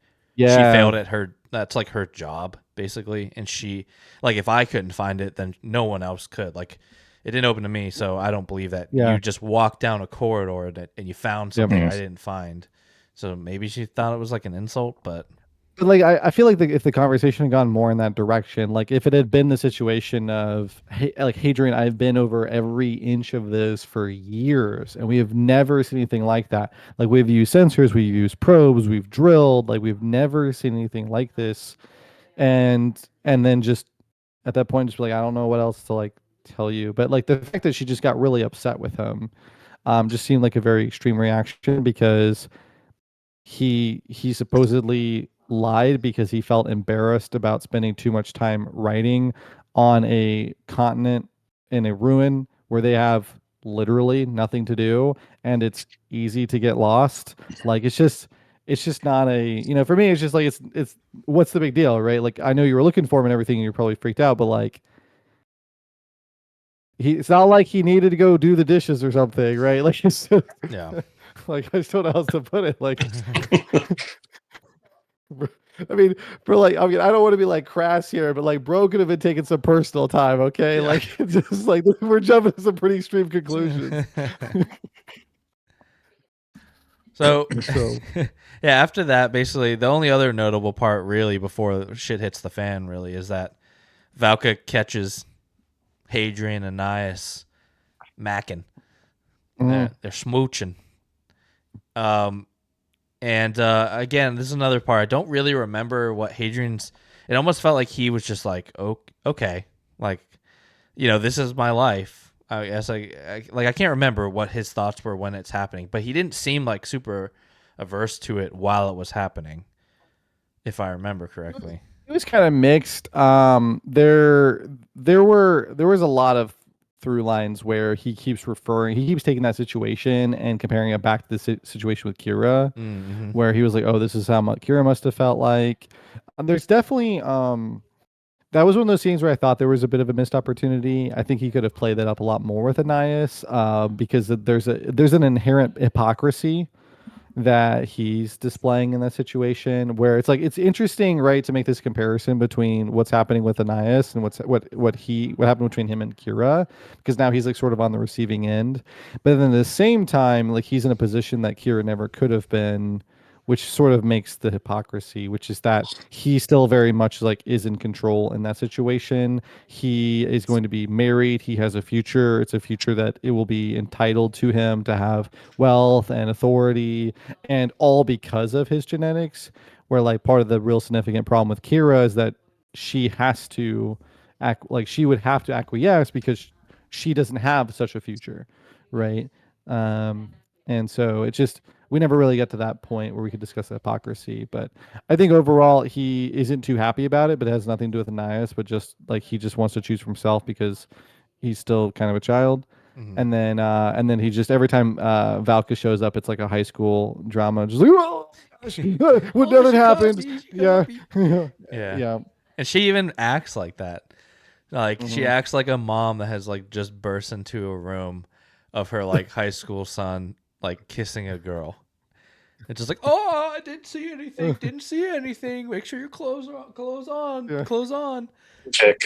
she Yeah, failed at her. That's like her job basically, and she like if I couldn't find it, then no one else could. Like it didn't open to me, so I don't believe that yeah, you just walked down a corridor and you found yep. something Mm. I didn't find. So maybe she thought it was like an insult, but But like I feel like if the conversation had gone more in that direction, like if it had been the situation of, hey, like Hadrian, I've been over every inch of this for years, and we have never seen anything like that. Like we've used sensors, we've used probes, we've drilled, like we've never seen anything like this. And then just at that point, just be like, I don't know what else to like tell you. But like the fact that she just got really upset with him, just seemed like a very extreme reaction because he supposedly lied because he felt embarrassed about spending too much time writing on a continent in a ruin where they have literally nothing to do and it's easy to get lost. Like it's just not a, for me it's just like it's what's the big deal, right? Like I know you were looking for him and everything and you're probably freaked out, but like it's not like he needed to go do the dishes or something, right? Like it's just, Yeah. like I just don't know how else to put it. Like I mean, I mean, I don't want to be like crass here, but like, bro could have been taking some personal time, okay? Yeah. Like, it's just like we're jumping to some pretty extreme conclusions. So, So, yeah, after that, basically, the only other notable part, really, before shit hits the fan, really, is that Valka catches Hadrian and Nias macking. They're smooching. And again, this is another part. I don't really remember what Hadrian's. It almost felt like he was just like, oh, okay, like, this is my life. I guess I can't remember what his thoughts were when it's happening, but he didn't seem like super averse to it while it was happening, if I remember correctly. it was kind of mixed. There was a lot of through lines where he keeps taking that situation and comparing it back to the situation with Kira, Mm-hmm. where he was like, "Oh, this is how much Kira must have felt like." There's definitely that was one of those scenes where I thought there was a bit of a missed opportunity. I think he could have played that up a lot more with Ananias, because there's an inherent hypocrisy that he's displaying in that situation where it's like it's interesting, right, to make this comparison between what's happening with Ananias and what happened between him and Kira, because now he's like sort of on the receiving end, but then at the same time like he's in a position that Kira never could have been, which sort of makes the hypocrisy, which is that he still very much like is in control in that situation. He is going to be married. He has a future. It's a future that it will be entitled to him to have wealth and authority, and all because of his genetics. Where like part of the real significant problem with Kira is that she has to she would have to acquiesce because she doesn't have such a future, right? Um, and so it just we never really get to that point where we could discuss the hypocrisy. But I think overall he isn't too happy about it, but it has nothing to do with Ananias, but just like he just wants to choose for himself because he's still kind of a child. Mm-hmm. And then he just every time Valka shows up, it's like a high school drama, just like, oh, gosh, what never happened. Yeah. Yeah. And she even acts like that. Like she Mhm. acts like a mom that has like just burst into a room of her like high school son like kissing a girl. It's just like, oh, I didn't see anything. Didn't see anything. Make sure your clothes on. Clothes on. Yeah. Clothes on. Check.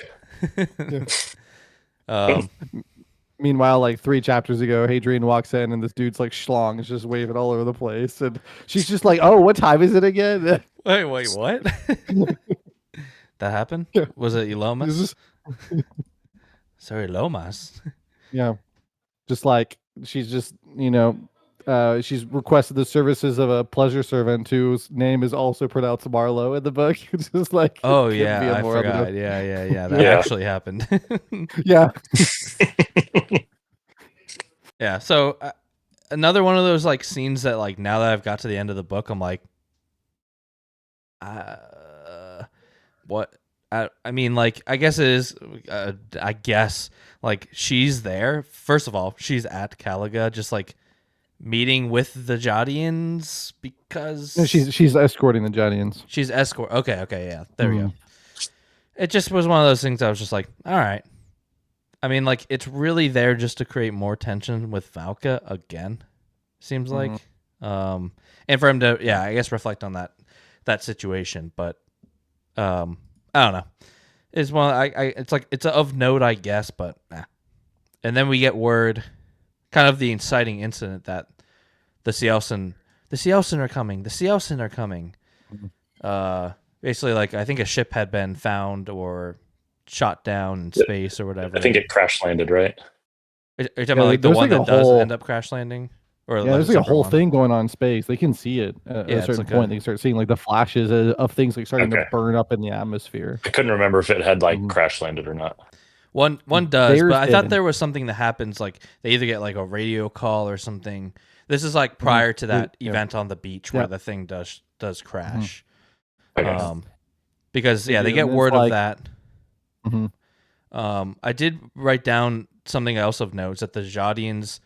Meanwhile, like 3 chapters ago, Hadrian walks in and this dude's like schlong is just waving all over the place, and she's just like, "Oh, what time is it again?" Wait, what? That happened? Yeah. Was it Elomas? This is- Sorry, Lomas. yeah, just like she's just she's requested the services of a pleasure servant whose name is also pronounced Marlowe in the book. It's just like, Oh couldn't be yeah, a I more forgot. evident- Yeah. That Yeah. actually happened. Yeah, Yeah. So another one of those like scenes that like now that I've got to the end of the book, I'm like, what? I mean, like, I guess it is. I guess like she's there. First of all, she's at Caliga, just like meeting with the Jodians because no, she's escorting the Jedians. she's escort. Okay, yeah, there we go. Mm. It just was one of those things I was just like, all right. I mean, like, it's really there just to create more tension with Valka again, seems like. And for him to, yeah, I guess reflect on that situation. But I don't know. It's one it's like it's of note, I guess, but nah. And then we get word, kind of the inciting incident that the Cielsen are coming. The Cielsen are coming. Basically, like, I think a ship had been found or shot down in space or whatever. I think it crash landed, right? Are you talking about like the there's one like a that does whole- end up crash landing? Or Yeah, there's like a whole thing going on in space. They can see it at Yeah, a it's certain like point. a- They start seeing like the flashes of things like starting to Okay. burn up in the atmosphere. I couldn't remember if it had like Mhm. crash landed or not. One does, Theirs but I thought didn't. there was something that happens, like they either get like a radio call or something. This is like prior to that Yeah. event on the beach where Yeah. the thing does crash. Okay. Because They they do, get and it's word of like- that. Mhm. I did write down something else of note that the Jodians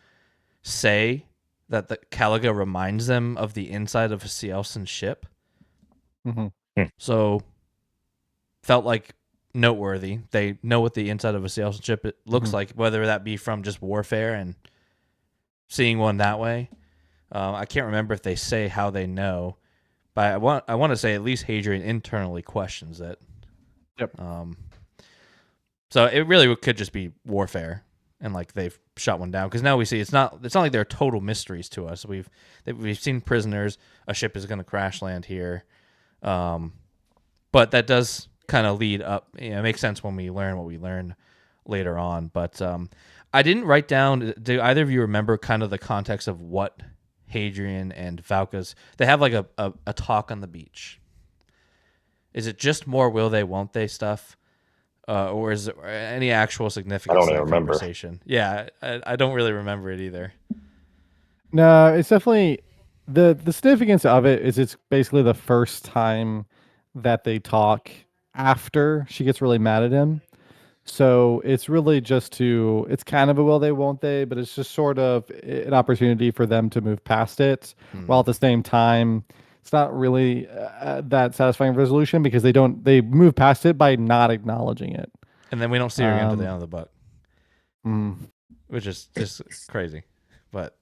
say that the Caliga reminds them of the inside of a Cielson ship. Mhm. So felt like noteworthy. They know what the inside of a Cielson ship it looks like, whether that be from just warfare and seeing one that way. I can't remember if they say how they know, but I want to say at least Hadrian internally questions it. Yep. So it really could just be warfare, and like they've shot one down, because now we see it's not like they're total mysteries to us. We've seen prisoners. A ship is going to crash land here, but that does kind of lead up. It makes sense when we learn what we learn later on. But I didn't write down. Do either of you remember kind of the context of what Hadrian and Valka's? They have like a talk on the beach. Is it just more will they won't they stuff? Or is there any actual significance I don't to even that remember. conversation? Yeah, I don't really remember it either. No, it's definitely the significance of it is it's basically the first time that they talk after she gets really mad at him. So it's really just it's kind of a will they won't they, but it's just sort of an opportunity for them to move past it, while at the same time it's not really that satisfying resolution, because they move past it by not acknowledging it. And then we don't see her again to the end of the book, Mm. which is just crazy. But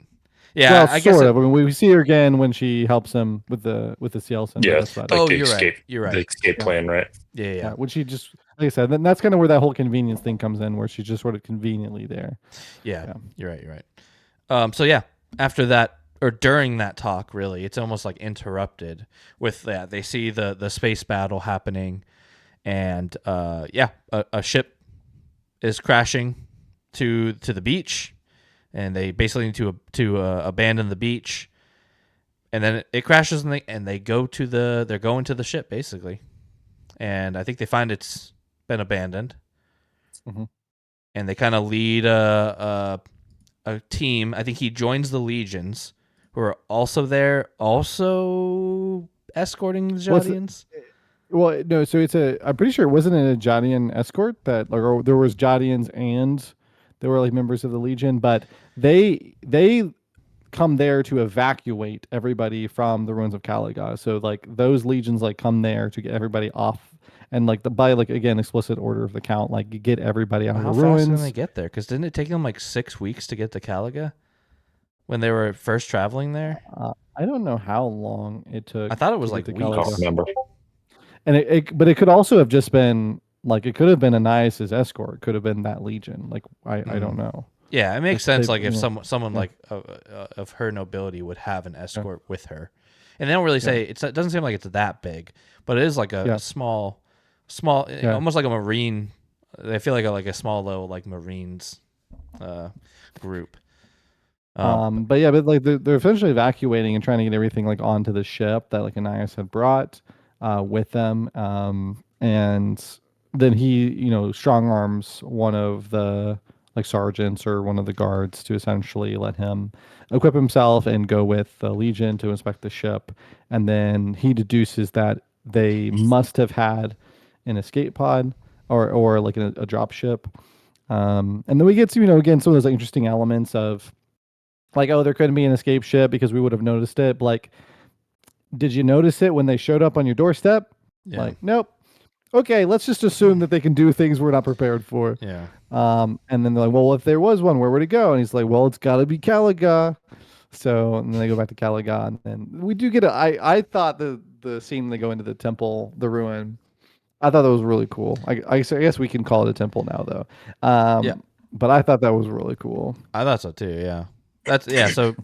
yeah, Well, I guess sort of. I mean, we see her again when she helps him with the Cielson. but Yeah. that's about Like Oh, the you're right. escape. You're right. The escape Yeah. plan, right? Yeah. When she just, like I said, then that's kind of where that whole convenience thing comes in, where she's just sort of conveniently there. Yeah. You're right. So yeah, after that or during that talk, really, it's almost like interrupted with that. They see the space battle happening, and a ship is crashing to the beach, and they basically need to abandon the beach, and then it crashes, and they're going to the ship basically, and I think they find it's been abandoned, and they kind of lead a team. I think he joins the legions, who are also there, also escorting the Jodians. Well, no, so I'm pretty sure it wasn't a Jodian escort or there was Jodians and there were like members of the Legion, but they come there to evacuate everybody from the ruins of Caliga. So like those legions like come there to get everybody off, and like by like again explicit order of the Count, like get everybody out How of the fast ruins. can they get there? Because didn't it take them like 6 weeks to get to Caliga when they were first traveling there? I don't know how long it took. I thought it was to like get to weeks. I don't Caliga. remember. And but it could also have just been like it could have been Ananias's escort. It could have been that Legion. Like I don't know. Yeah, it makes If sense. they- Like if yeah. someone Yeah. like of her nobility would have an escort with her, and they don't really say it doesn't seem like it's that big, but it is like a small, almost like a marine. I feel like a small little like Marines group. But yeah, but like they're essentially evacuating and trying to get everything like onto the ship that like Ananias had brought with them. And then he, strong arms one of the like sergeants or one of the guards to essentially let him equip himself and go with the Legion to inspect the ship. And then he deduces that they must have had an escape pod or like a drop ship. And then we get to, again, some of those like, interesting elements of like, oh, there couldn't be an escape ship because we would have noticed it. But like, did you notice it when they showed up on your doorstep? Yeah. Like, nope. Okay, let's just assume that they can do things we're not prepared for. Yeah. And then they're like, well, if there was one, where would it go? And he's like, well, it's got to be Caliga. So, and then they go back to Caliga, and then we do get I thought the scene they go into the temple, the ruin, I thought that was really cool. I guess we can call it a temple now, though. Yeah. But I thought that was really cool. I thought so too. Yeah. So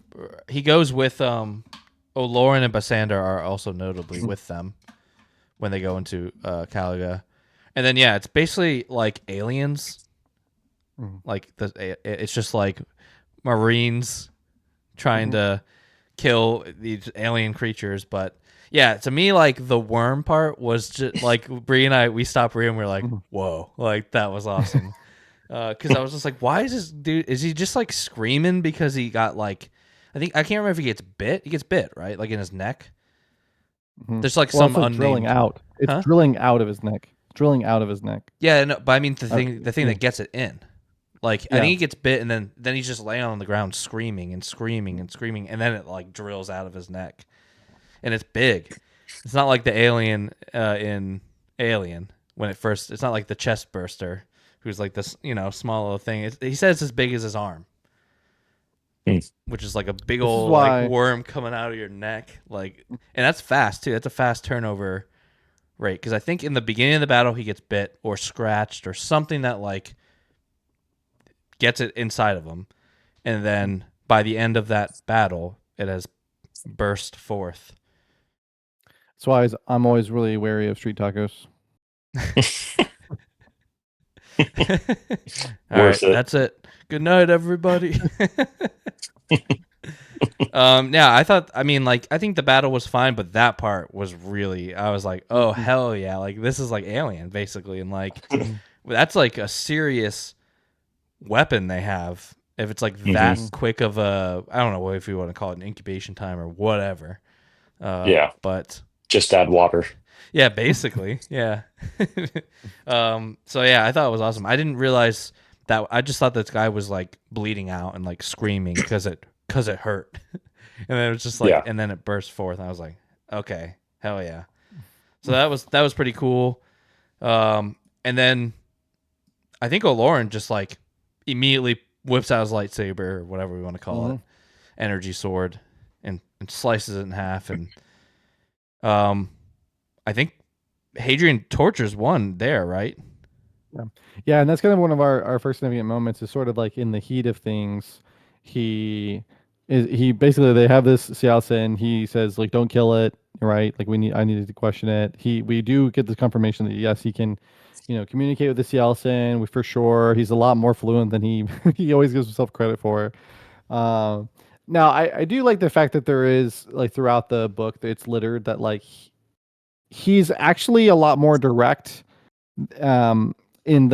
he goes with Lauren and Basander are also notably with them when they go into Caliga, and then it's basically like aliens. Like it's just like Marines trying to kill these alien creatures, but yeah, to me, like the worm part was just like Bree and I. We stopped Bree and we are like, "Whoa!" Like that was awesome. Because I was just like, why is this dude? Is he just like screaming because he got like, I can't remember if he gets bit. He gets bit, right? Like in his neck. There's like Well, some it's like drilling unnamed. out. It's Huh? drilling out of his neck. Drilling out of his neck. Yeah, no, but I mean the thing Yeah. that gets it in. Like I Yeah. think he gets bit, and then he's just laying on the ground screaming and screaming and screaming, and then it like drills out of his neck, and it's big. It's not like the alien in Alien when it first. It's not like the chest burster, who's like this small little thing. He says it's as big as his arm, which is like a big This is old like why worm coming out of your neck. Like, and that's fast too. That's a fast turnover rate because I think in the beginning of the battle he gets bit or scratched or something that like gets it inside of him, and then by the end of that battle, it has burst forth. that's why I'm always really wary of street tacos. All right, Worth it. that's it. Good night, everybody. Yeah, I think the battle was fine, but that part was really, I was like, oh hell yeah, like this is like Alien basically, and like that's like a serious weapon they have. If it's like that quick of a, I don't know if you want to call it an incubation time or whatever. Yeah. But Just add water. yeah, basically, yeah. So yeah, I thought it was awesome. I didn't realize that. I just thought this guy was like bleeding out and like screaming because it hurt, and then it was just like, Yeah. and then it burst forth. And I was like, okay, hell yeah. So that was pretty cool. And then I think O'Loren just like immediately whips out his lightsaber or whatever we want to call it, energy sword, and slices it in half. And I think Hadrian tortures one there, right? Yeah, and that's kind of one of our first significant moments is sort of like in the heat of things, he basically they have this Sialsa and he says like don't kill it, right? Like I needed to question it. We do get the confirmation that yes, he can, communicate with the Sialsa. We for sure he's a lot more fluent than he he always gives himself credit for. Um Now I do like the fact that there is like throughout the book that it's littered that like he's actually a lot more direct in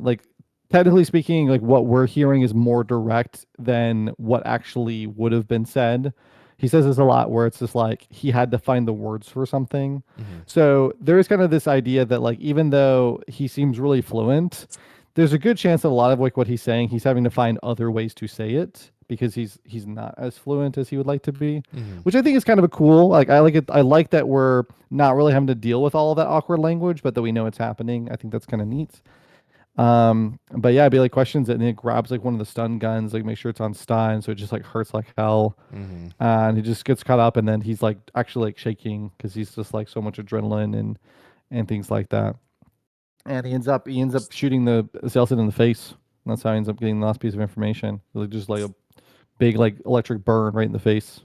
like technically speaking, like what we're hearing is more direct than what actually would have been said. He says this a lot where it's just like he had to find the words for something. So there is kind of this idea that like even though he seems really fluent, there's a good chance that a lot of like what he's saying, he's having to find other ways to say it because he's not as fluent as he would like to be, which I think is kind of a cool. Like I like it. I like that we're not really having to deal with all of that awkward language, but that we know it's happening. I think that's kind of neat. But yeah, Bailey questions it and he grabs like one of the stun guns, like make sure it's on stun, so it just like hurts like hell. And he just gets caught up, and then he's like actually like shaking because he's just like so much adrenaline and things like that. And he ends up shooting the Celsin in the face. And that's how he ends up getting the last piece of information. Like just like a big like electric burn right in the face.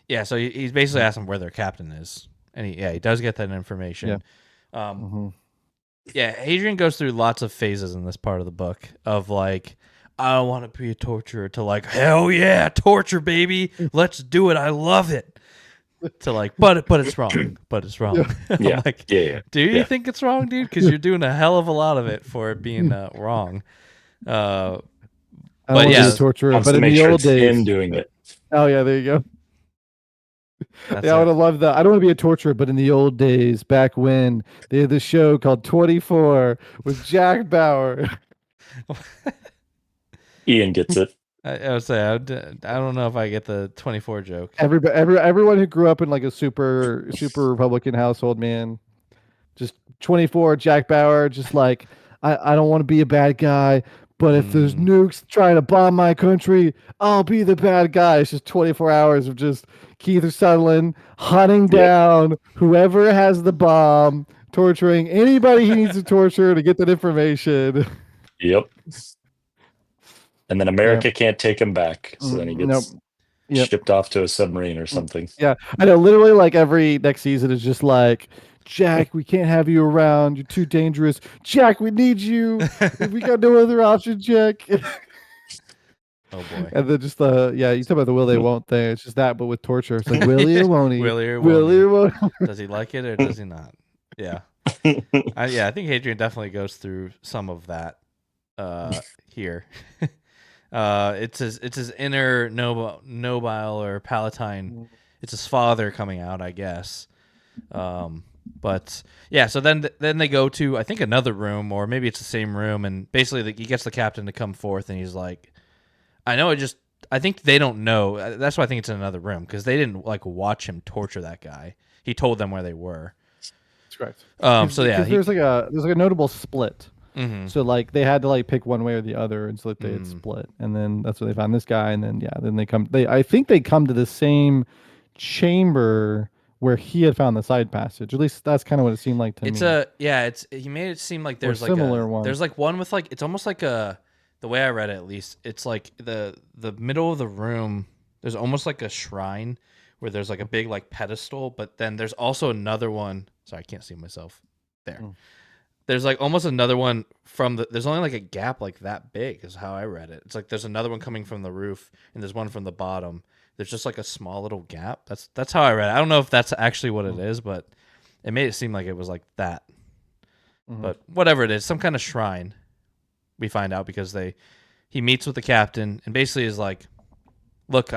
Yeah, so he's basically asking where their captain is, and he does get that information. Yeah, Hadrian goes through lots of phases in this part of the book of like, I don't want to be a torturer to like, hell yeah, torture, baby, let's do it, I love it. To like, but it's wrong, but it's wrong. Yeah. Like, Yeah. do you think it's wrong, dude? Because you're doing a hell of a lot of it for it being wrong. I But don't want to yeah, be a torturer, Wants but to in make the sure old it's him days. doing it. Oh yeah, there you go. that's Yeah, I would it. have loved that. I don't want to be a torturer, but in the old days, back when they had this show called 24 with Jack Bauer. Ian gets it. I would say I don't know if I get the 24 joke. Everyone who grew up in like a super Republican household, man, just 24 Jack Bauer, just like I don't want to be a bad guy, but if there's nukes trying to bomb my country, I'll be the bad guy. It's just 24 hours of just Keith Sutherland hunting down whoever has the bomb, torturing anybody he needs to torture to get that information. Yep. And then America can't take him back, so then he gets shipped off to a submarine or something. Yeah, I know. Literally, like every next season is just like, Jack, we can't have you around. You're too dangerous. Jack, we need you. We got no other option, Jack. Oh boy. And then just you talk about the will they won't thing. It's just that, but with torture. It's like will he or won't he? Will he or Will he or won't he? Does he like it or does he not? Yeah. I think Hadrian definitely goes through some of that here. It's his inner nobile or palatine. It's his father coming out, I guess. But yeah, so then they go to, I think, another room, or maybe it's the same room, and basically he gets the captain to come forth, and he's like, I think they don't know. That's why I think it's in another room, because they didn't like watch him torture that guy. He told them where they were. That's correct. So yeah, Because there's like a notable split. Mhm. So like they had to like pick one way or the other, and so that they had split, and then that's where they found this guy, and then then I think they come to the same chamber where he had found the side passage. At least that's kind of what it seemed like to me. He made it seem like Or there's like similar one. there's like one with like, it's almost like the way I read it, at least, it's like the middle of the room, there's almost like a shrine where there's like a big like pedestal, but then there's also another one. Sorry, I can't see myself there. There's like almost another one there's only like a gap like that big is how I read it. It's like there's another one coming from the roof, and there's one from the bottom. There's just like a small little gap. That's how I read it. I don't know if that's actually what it is, but it made it seem like it was like that. But whatever it is, some kind of shrine, we find out, because he meets with the captain and basically is like, look,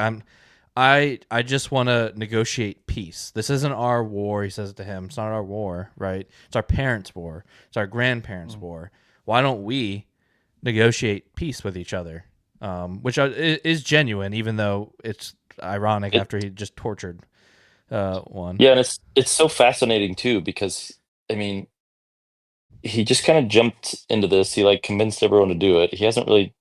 I just want to negotiate peace. This isn't our war, he says to him. It's not our war, right? It's our parents' war. It's our grandparents' war. Why don't we negotiate peace with each other? Which is genuine, even though it's ironic after he just tortured one. Yeah, and it's so fascinating too, because I mean, he just kind of jumped into this. He like convinced everyone to do it. He hasn't really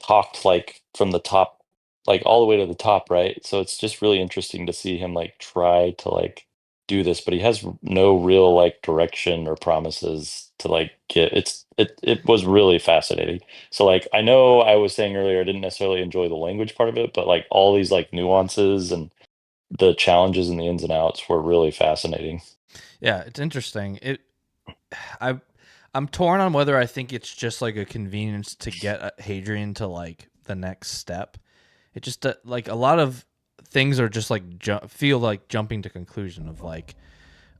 talked like from the top, like all the way to the top, right? So it's just really interesting to see him like try to like do this, but he has no real like direction or promises to like get. It was really fascinating. So like I know I was saying earlier I didn't necessarily enjoy the language part of it, but like all these like nuances and the challenges and the ins and outs were really fascinating. Yeah, it's interesting. I I'm torn on whether I think it's just like a convenience to get Hadrian to like the next step. It just like a lot of things are just like feel like jumping to conclusion of like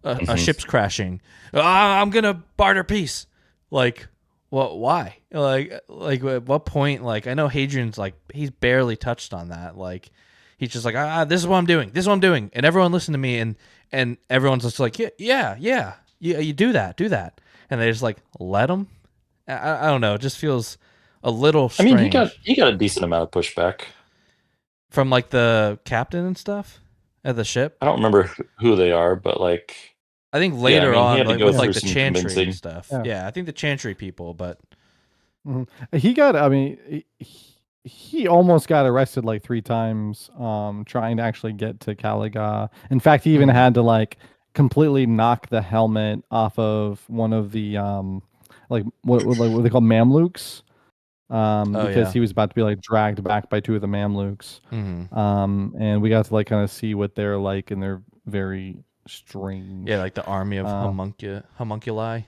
a ship's crashing. I'm gonna barter peace. Like, what? Why? Like at what point? Like, I know Hadrian's like he's barely touched on that. Like, he's just like, this is what I'm doing. This is what I'm doing, and everyone listen to me, and everyone's just like, yeah, you do that, and they just like let him. I don't know. It just feels a little I strange. mean, he got a decent amount of pushback from like the captain and stuff at the ship. I don't remember who they are, but like I think later he on, had to like go with like through the some chantry convincing. and stuff. Yeah. Yeah, I think the chantry people, but He got. I mean, he almost got arrested like 3 times, trying to actually get to Caliga. In fact, he even had to like completely knock the helmet off of one of the like what they call Mamluks, because he was about to be like dragged back by 2 of the Mamluks. And we got to like kind of see what they're like, and they're very strange. yeah, like the army of homunculi.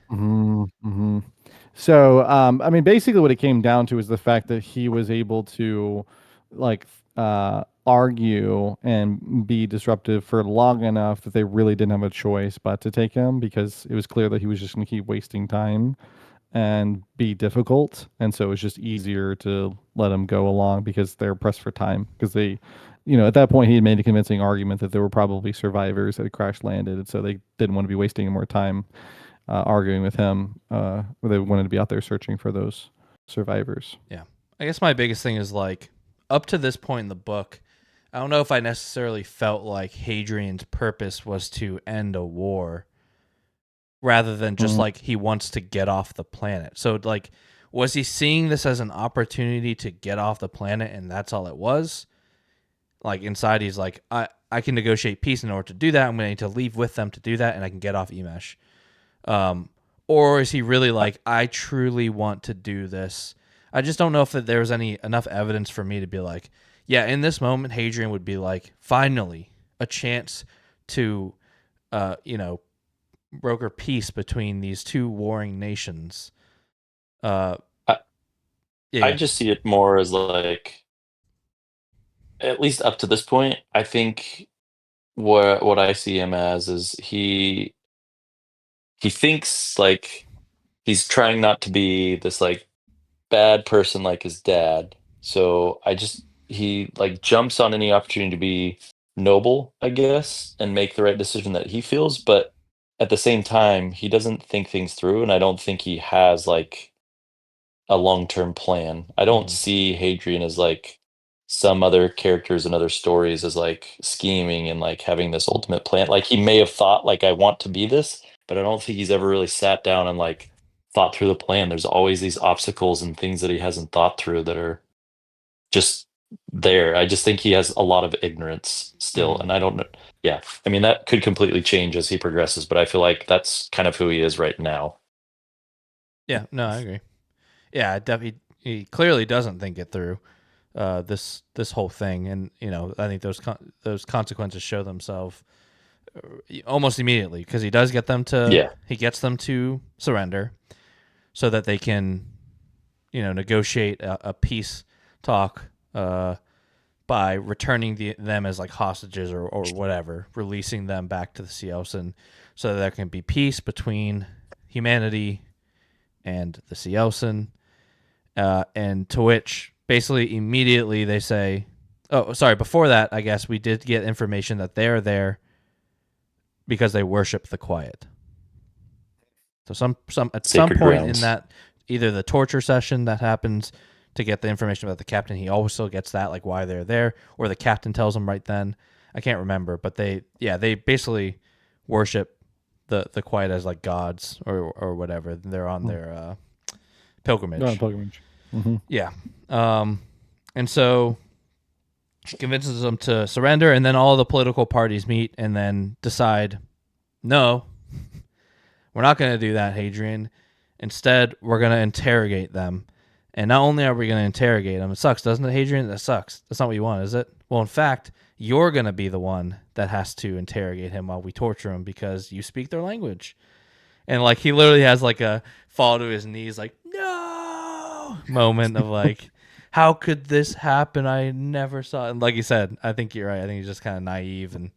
So, I mean, basically, what it came down to is the fact that he was able to, like, argue and be disruptive for long enough that they really didn't have a choice but to take him, because it was clear that he was just going to keep wasting time and be difficult, and so it was just easier to let him go along because they're pressed for time, because they, at that point he had made a convincing argument that there were probably survivors that had crash landed, and so they didn't want to be wasting any more time arguing with him, where they wanted to be out there searching for those survivors. Yeah, I guess my biggest thing is like up to this point in the book, I don't know if I necessarily felt like Hadrian's purpose was to end a war, rather than just like he wants to get off the planet. So like, was he seeing this as an opportunity to get off the planet, and that's all it was? Like inside, he's like, I can negotiate peace. In order to do that, I'm going to need to leave with them to do that, and I can get off Emesh. Or is he really like, I truly want to do this? I just don't know if there was enough evidence for me to be like, yeah, in this moment, Hadrian would be like, finally, a chance to, broker peace between these 2 warring nations. I Yeah. just see it more as like, at least up to this point, I think what I see him as is he thinks like he's trying not to be this like bad person like his dad. So he like jumps on any opportunity to be noble, I guess, and make the right decision that he feels, but at the same time, he doesn't think things through, and I don't think he has like a long-term plan. I don't see Hadrian as like some other characters and other stories as like scheming and like having this ultimate plan. Like he may have thought like I want to be this, but I don't think he's ever really sat down and like thought through the plan. There's always these obstacles and things that he hasn't thought through that are just there. I just think he has a lot of ignorance still, and I don't know. Yeah, I mean that could completely change as he progresses, but I feel like that's kind of who he is right now. Yeah, no, I agree. Yeah, he clearly doesn't think it through. This whole thing, and I think those consequences show themselves almost immediately because he does get them to Yeah, he gets them to surrender so that they can negotiate a peace talk by returning them as like hostages or whatever, releasing them back to the Cielsen so that there can be peace between humanity and the Cielsen. And to which basically immediately they say, oh, sorry, before that, I guess we did get information that they're there because they worship the quiet. So at some sacred point in grounds. that, either the torture session that happens to get the information about the captain, he also gets that, like why they're there, or the captain tells him right then. I can't remember, but they basically worship the quiet as like gods or whatever. They're on their pilgrimage. No, pilgrimage. Mm-hmm. Yeah. And so convinces them to surrender, and then all the political parties meet and then decide, no, we're not going to do that, Hadrian. Instead, we're going to interrogate them. And not only are we going to interrogate them, it sucks, doesn't it, Hadrian? That sucks. That's not what you want, is it? Well, in fact, you're going to be the one that has to interrogate him while we torture him because you speak their language. And like he literally has like a fall to his knees, like, no moment of like, how could this happen? I never saw it. And like you said, I think you're right. I think he's just kind of naive, and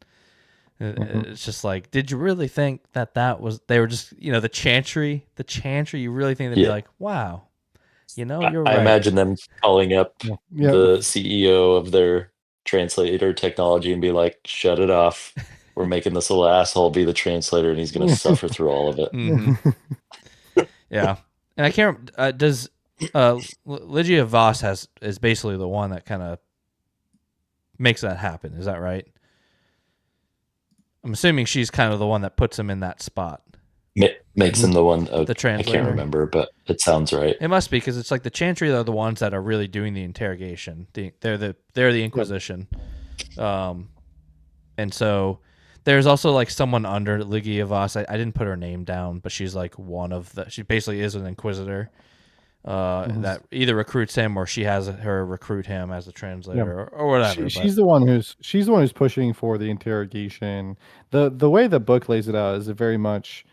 it's just like, did you really think that was they were just the chantry? You really think they'd be like, wow, you're I right. imagine them calling up Yeah. the CEO of their translator technology and be like, shut it off. We're making this little asshole be the translator and he's going to suffer through all of it. Mm-hmm. Yeah. And I can't, does Lygia Voss is basically the one that kind of makes that happen. Is that right? I'm assuming she's kind of the one that puts him in that spot. Makes him the one. The translator. I can't remember, but it sounds right. It must be because it's like the Chantry are the ones that are really doing the interrogation. They're the Inquisition, and so there's also like someone under Lygia Voss. I didn't put her name down, but she's like one of the. She basically is an Inquisitor that either recruits him or she has her recruit him as a translator or whatever. She's the one who's pushing for the interrogation. The way the book lays it out is it very much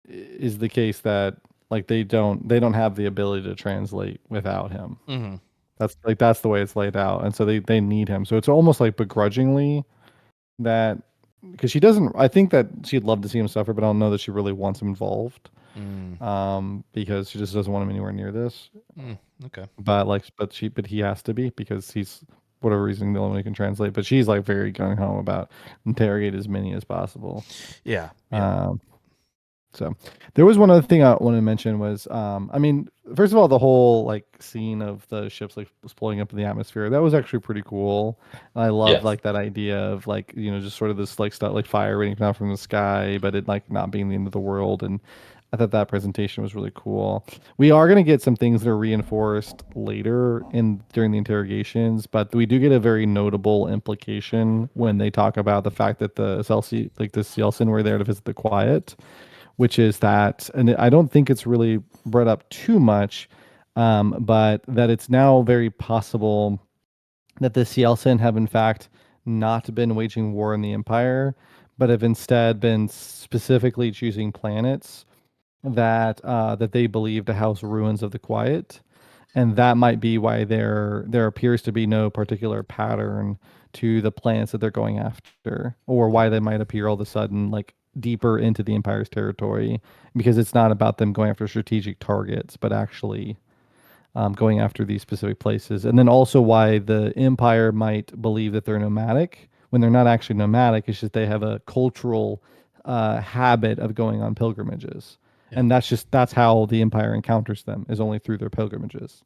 is the case that like they don't have the ability to translate without him. Mm-hmm. That's the way it's laid out, and so they need him. So it's almost like begrudgingly that because she doesn't. I think that she'd love to see him suffer, but I don't know that she really wants him involved. Because she just doesn't want him anywhere near this. Okay. But he has to be because he's whatever reason the only one who can translate. But she's like very gung ho about interrogate as many as possible. Yeah. So there was one other thing I wanted to mention was, I mean, first of all, the whole like scene of the ships like blowing up in the atmosphere, that was actually pretty cool. And I love like that idea of like, just sort of this like stuff like fire raining down from the sky, but it like not being the end of the world. And I thought that presentation was really cool. We are going to get some things that are reinforced later during the interrogations, but we do get a very notable implication when they talk about the fact that the Cielsen were there to visit the Quiet, which is that, and I don't think it's really brought up too much, but that it's now very possible that the Cielsen have in fact not been waging war in the Empire, but have instead been specifically choosing planets that they believe to house ruins of the Quiet, and that might be why there appears to be no particular pattern to the planets that they're going after, or why they might appear all of a sudden like deeper into the Empire's territory, because it's not about them going after strategic targets, but actually going after these specific places. And then also why the Empire might believe that they're nomadic when they're not actually nomadic. It's just they have a cultural habit of going on pilgrimages. Yeah. And that's how the Empire encounters them, is only through their pilgrimages.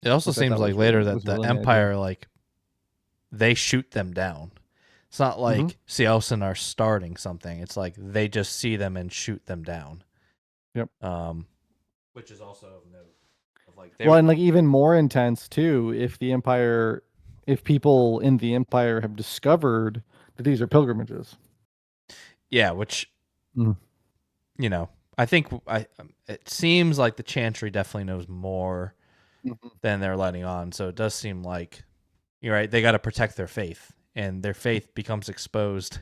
It also Which I seems thought like was later really, that was a the really neat idea. Empire, like, they shoot them down. It's not like Sealson are starting something. It's like they just see them and shoot them down. Yep. Which is also of note. Of like Well, and like even more intense too, if people in the Empire have discovered that these are pilgrimages. yeah, which Mm. you know, I think it seems like the Chantry definitely knows more than they're letting on. So it does seem like you're right. They got to protect their faith, and their faith becomes exposed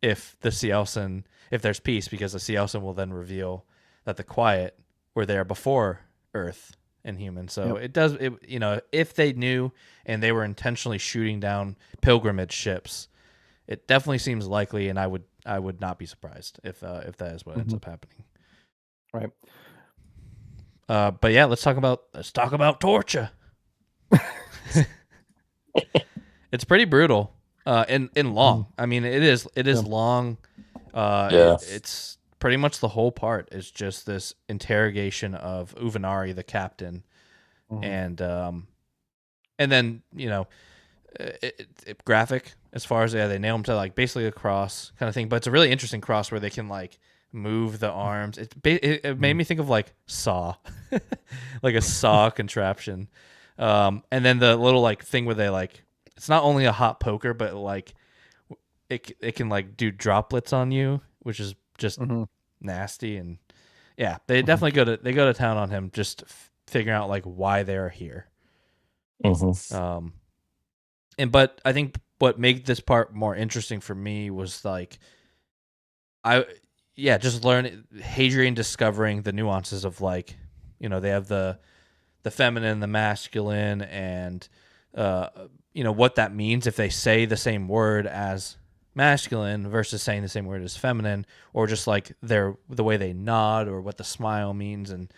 if there's peace, because the Sealson will then reveal that the Quiet were there before Earth and humans. So if they knew and they were intentionally shooting down pilgrimage ships, it definitely seems likely, and I would not be surprised if that is what ends up happening. Right. But yeah, let's talk about torture. It's pretty brutal. And long. I mean, it is long. It's pretty much the whole part is just this interrogation of Uvenari, the captain, and then graphic as far as they nail him to like basically a cross kind of thing, but it's a really interesting cross where they can like move the arms. It made me think of like Saw, like a Saw contraption, and then the little like thing where they like it's not only a hot poker, but like it can like do droplets on you, which is just nasty. And yeah, they definitely go to town on him, just figuring out like why they're here. But I think what made this part more interesting for me was like just learn Hadrian discovering the nuances of like, they have the feminine, the masculine, and what that means if they say the same word as masculine versus saying the same word as feminine, or just like the way they nod or what the smile means. And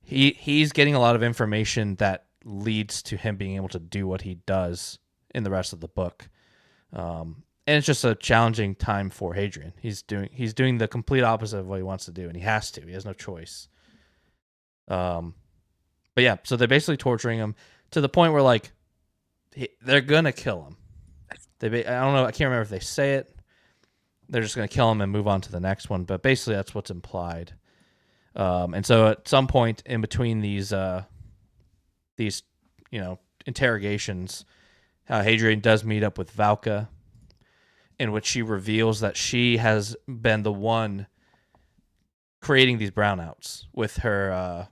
he's getting a lot of information that leads to him being able to do what he does in the rest of the book. And it's just a challenging time for Hadrian. He's doing the complete opposite of what he wants to do, and he has to. He has no choice. But yeah, so they're basically torturing him to the point where like they're gonna kill him. I don't know. I can't remember if they say it. They're just gonna kill him and move on to the next one. But basically, that's what's implied. And so at some point in between these interrogations, Hadrian does meet up with Valka, in which she reveals that she has been the one creating these brownouts with her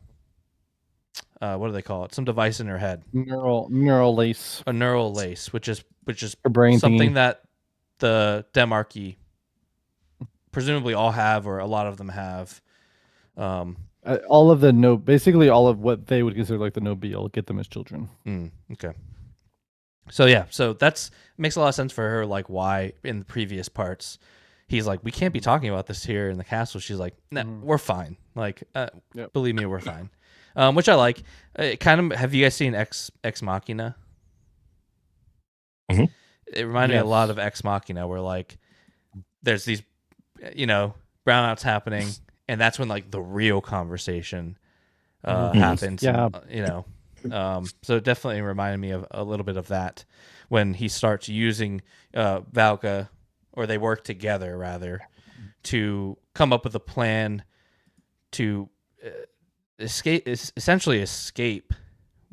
what do they call it? Some device in her head. Neural lace. A neural lace, which is Her brain something thingy. that the Demarchy presumably all have, or a lot of them have. All of basically all of what they would consider like the nobile, get them as children. Okay. So yeah, so that's makes a lot of sense for her. Like why in the previous parts, he's like, we can't be talking about this here in the castle. She's like, nah, we're fine. Like, believe me, we're fine. Which I like. Have you guys seen Ex Machina? It reminded me a lot of Ex Machina, where like there's these, brownouts happening, and that's when like the real conversation happens. Yeah. And, so it definitely reminded me of a little bit of that when he starts using Valka, or they work together rather, to come up with a plan to essentially escape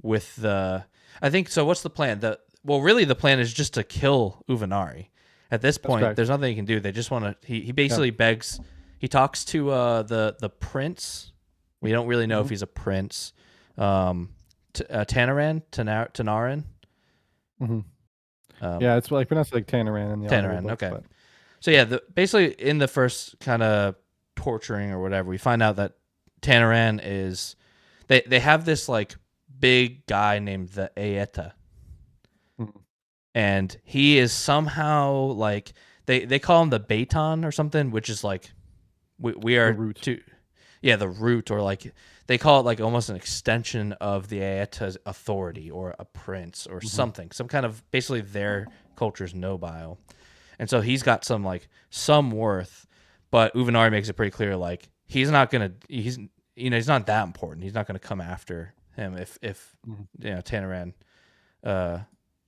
with the. I think so. What's the plan? Really, the plan is just to kill Uvenari. At this point, there's nothing he can do. They just want to. He basically begs. He talks to the prince. We don't really know if he's a prince. Tanaran. Yeah, it's like pronounced like Tanaran in the Tanaran. book, Okay. But. So yeah, basically in the first kind of torturing or whatever, we find out that Tanaran is. They have this like big guy named the Aeta. And he is somehow like they call him the Baton or something, which is like we are root. the root, or like they call it like almost an extension of the Aeta's authority, or a prince, or something, some kind of basically their culture's nobile. And so he's got some worth, but Uvenari makes it pretty clear like he's not that important. He's not gonna come after him if Tanaran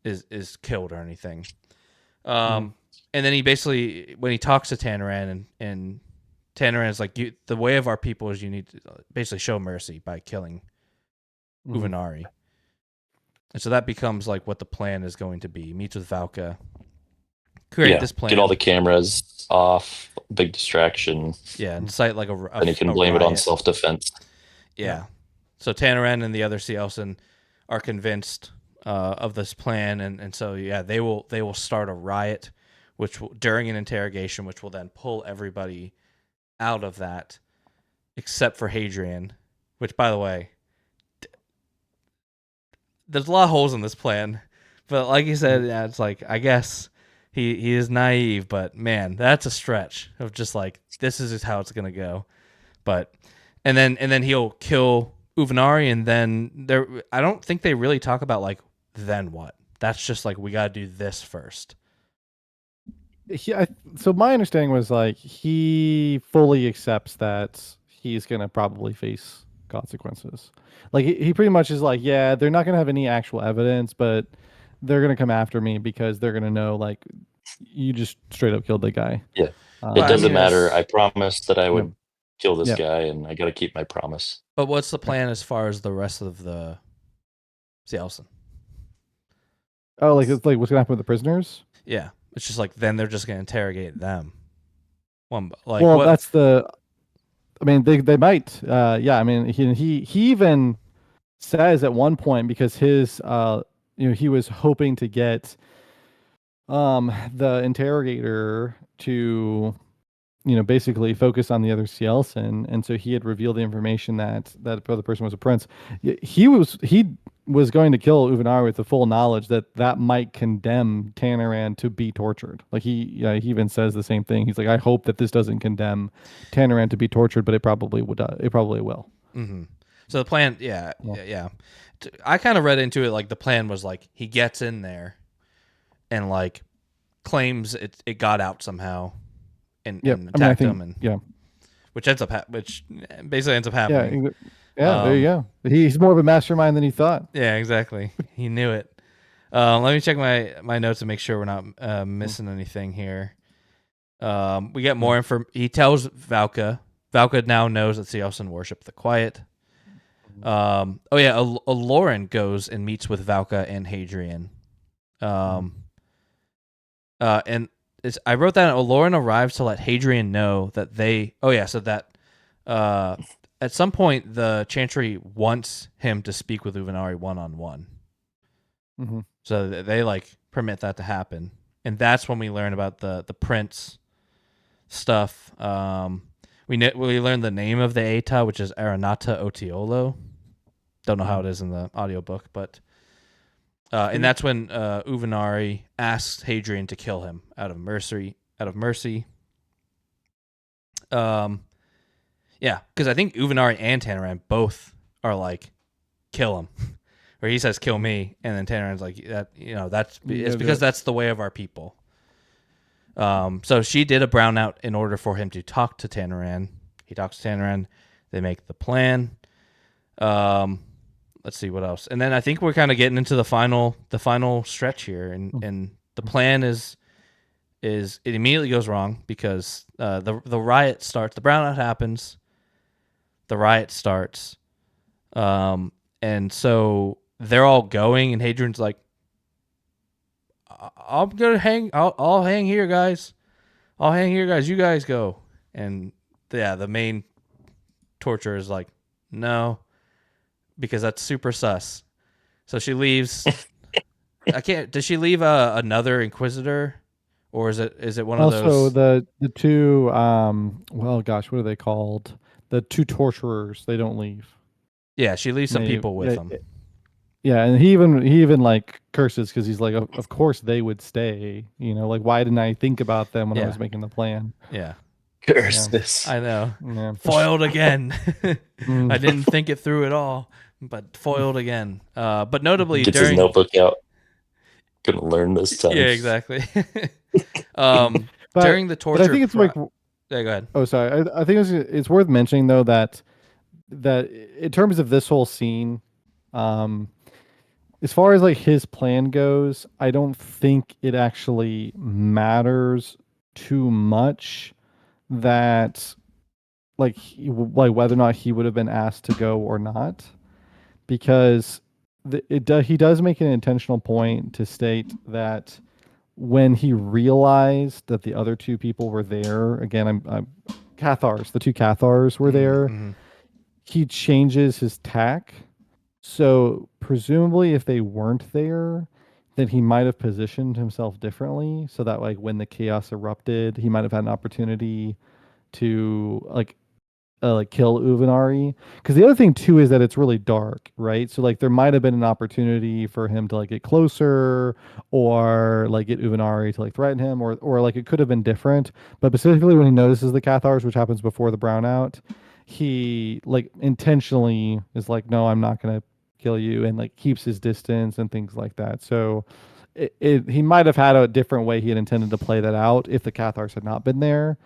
is killed or anything. And then he basically, when he talks to Tanaran, and Tanaran is like, the way of our people is you need to basically show mercy by killing Uvenari. And so that becomes like what the plan is going to be. He meets with Valka, create this plan, get all the cameras off, big distraction. Yeah, and cite like and you can blame it on self-defense. Yeah. So Tanaran and the other Cielson are convinced of this plan, and so they will start a riot, during an interrogation, which will then pull everybody out of that, except for Hadrian. Which, by the way, there's a lot of holes in this plan, but like you said, it's like, I guess he is naive, but man, that's a stretch of just like, this is just how it's gonna go. But and then he'll kill Uvenari, and then I don't think they really talk about like then what. That's just like, we gotta do this first. So my understanding was like he fully accepts that he's gonna probably face consequences. Like he pretty much is like, yeah, they're not gonna have any actual evidence, but they're gonna come after me because they're gonna know like you just straight up killed the guy. Yeah, it doesn't matter. I promised that I would kill this guy, and I got to keep my promise. But what's the plan as far as the rest of the Cielson? Oh, like it's like what's gonna happen with the prisoners? Yeah, it's just like then they're just gonna interrogate them. That's the. I mean, they might. Yeah, I mean, he even says at one point, because his he was hoping to get the interrogator to basically focus on the other Cielson, and so he had revealed the information that other person was a prince. He was going to kill Uvenari with the full knowledge that might condemn Tanaran to be tortured. Like he even says the same thing. He's like, I hope that this doesn't condemn Tanaran to be tortured, but it probably would. It probably will. Mm-hmm. So the plan, yeah. I kind of read into it like the plan was like he gets in there and like claims it got out somehow and attacked him, which basically ends up happening. Yeah, there you go. He's more of a mastermind than he thought. Yeah, exactly. He knew it. Let me check my notes to make sure we're not missing anything here. We get more info. He tells Valka. Valka now knows that Cielson worship the quiet. Lauren goes and meets with Valka and Hadrian. And I wrote that Lauren arrives to let Hadrian know that they. At some point the Chantry wants him to speak with Uvenari one-on-one. Mm-hmm. So they like permit that to happen, and that's when we learn about the prince stuff. We learn the name of the Aeta, which is Aranata Otiolo. Don't know how it is in the audiobook, but and that's when Uvenari asks Hadrian to kill him out of mercy. Yeah, because I think Uvenari and Tanaran both are like, kill him. Or he says, kill me, and then Tanaran's like, it's because that's the way of our people. So she did a brownout in order for him to talk to Tanaran. He talks to Tanaran. They make the plan. Let's see what else. And then I think we're kind of getting into the final stretch here, and the plan is it immediately goes wrong because the riot starts. The brownout happens. The riot starts, and so they're all going, and Hadrian's like, "I'm gonna hang. I'll hang here, guys. I'll hang here, guys. You guys go." And the main torturer is like, "No," because that's super sus. So she leaves. I can't. Does she leave another inquisitor, or is it one of those? Also, the two. Well, gosh, what are they called? The two torturers. They don't leave. Yeah, she leaves some people with them. Yeah, and he even like curses because he's like, of course they would stay. Like why didn't I think about them when I Yeah. was making the plan? Yeah. Curse Yeah, this. I know. yeah. Foiled again. Mm. I didn't think it through at all, but foiled again. But notably Gets his during notebook out. Gonna learn this time. yeah, exactly. um, But during the but I torture think it's like, yeah, go ahead. oh sorry, I think it's worth mentioning though that in terms of this whole scene, um, as far as like his plan goes, I don't think it actually matters too much that like whether or not he would have been asked to go or not, because he does make an intentional point to state that when he realized that the other two people were there, again, I'm Cathars, the two Cathars were there, Mm-hmm. he changes his tack. So presumably, if they weren't there, then he might have positioned himself differently, so that like when the chaos erupted, he might have had an opportunity to like kill Uvenari. Because the other thing too is that it's really dark, right? So like there might have been an opportunity for him to like get closer or like get Uvenari to like threaten him, or like it could have been different. But specifically when he notices the Cathars, which happens before the brownout, he like intentionally is like, no, I'm not gonna kill you, and like keeps his distance and things like that. So he might have had a different way he had intended to play that out if the Cathars had not been there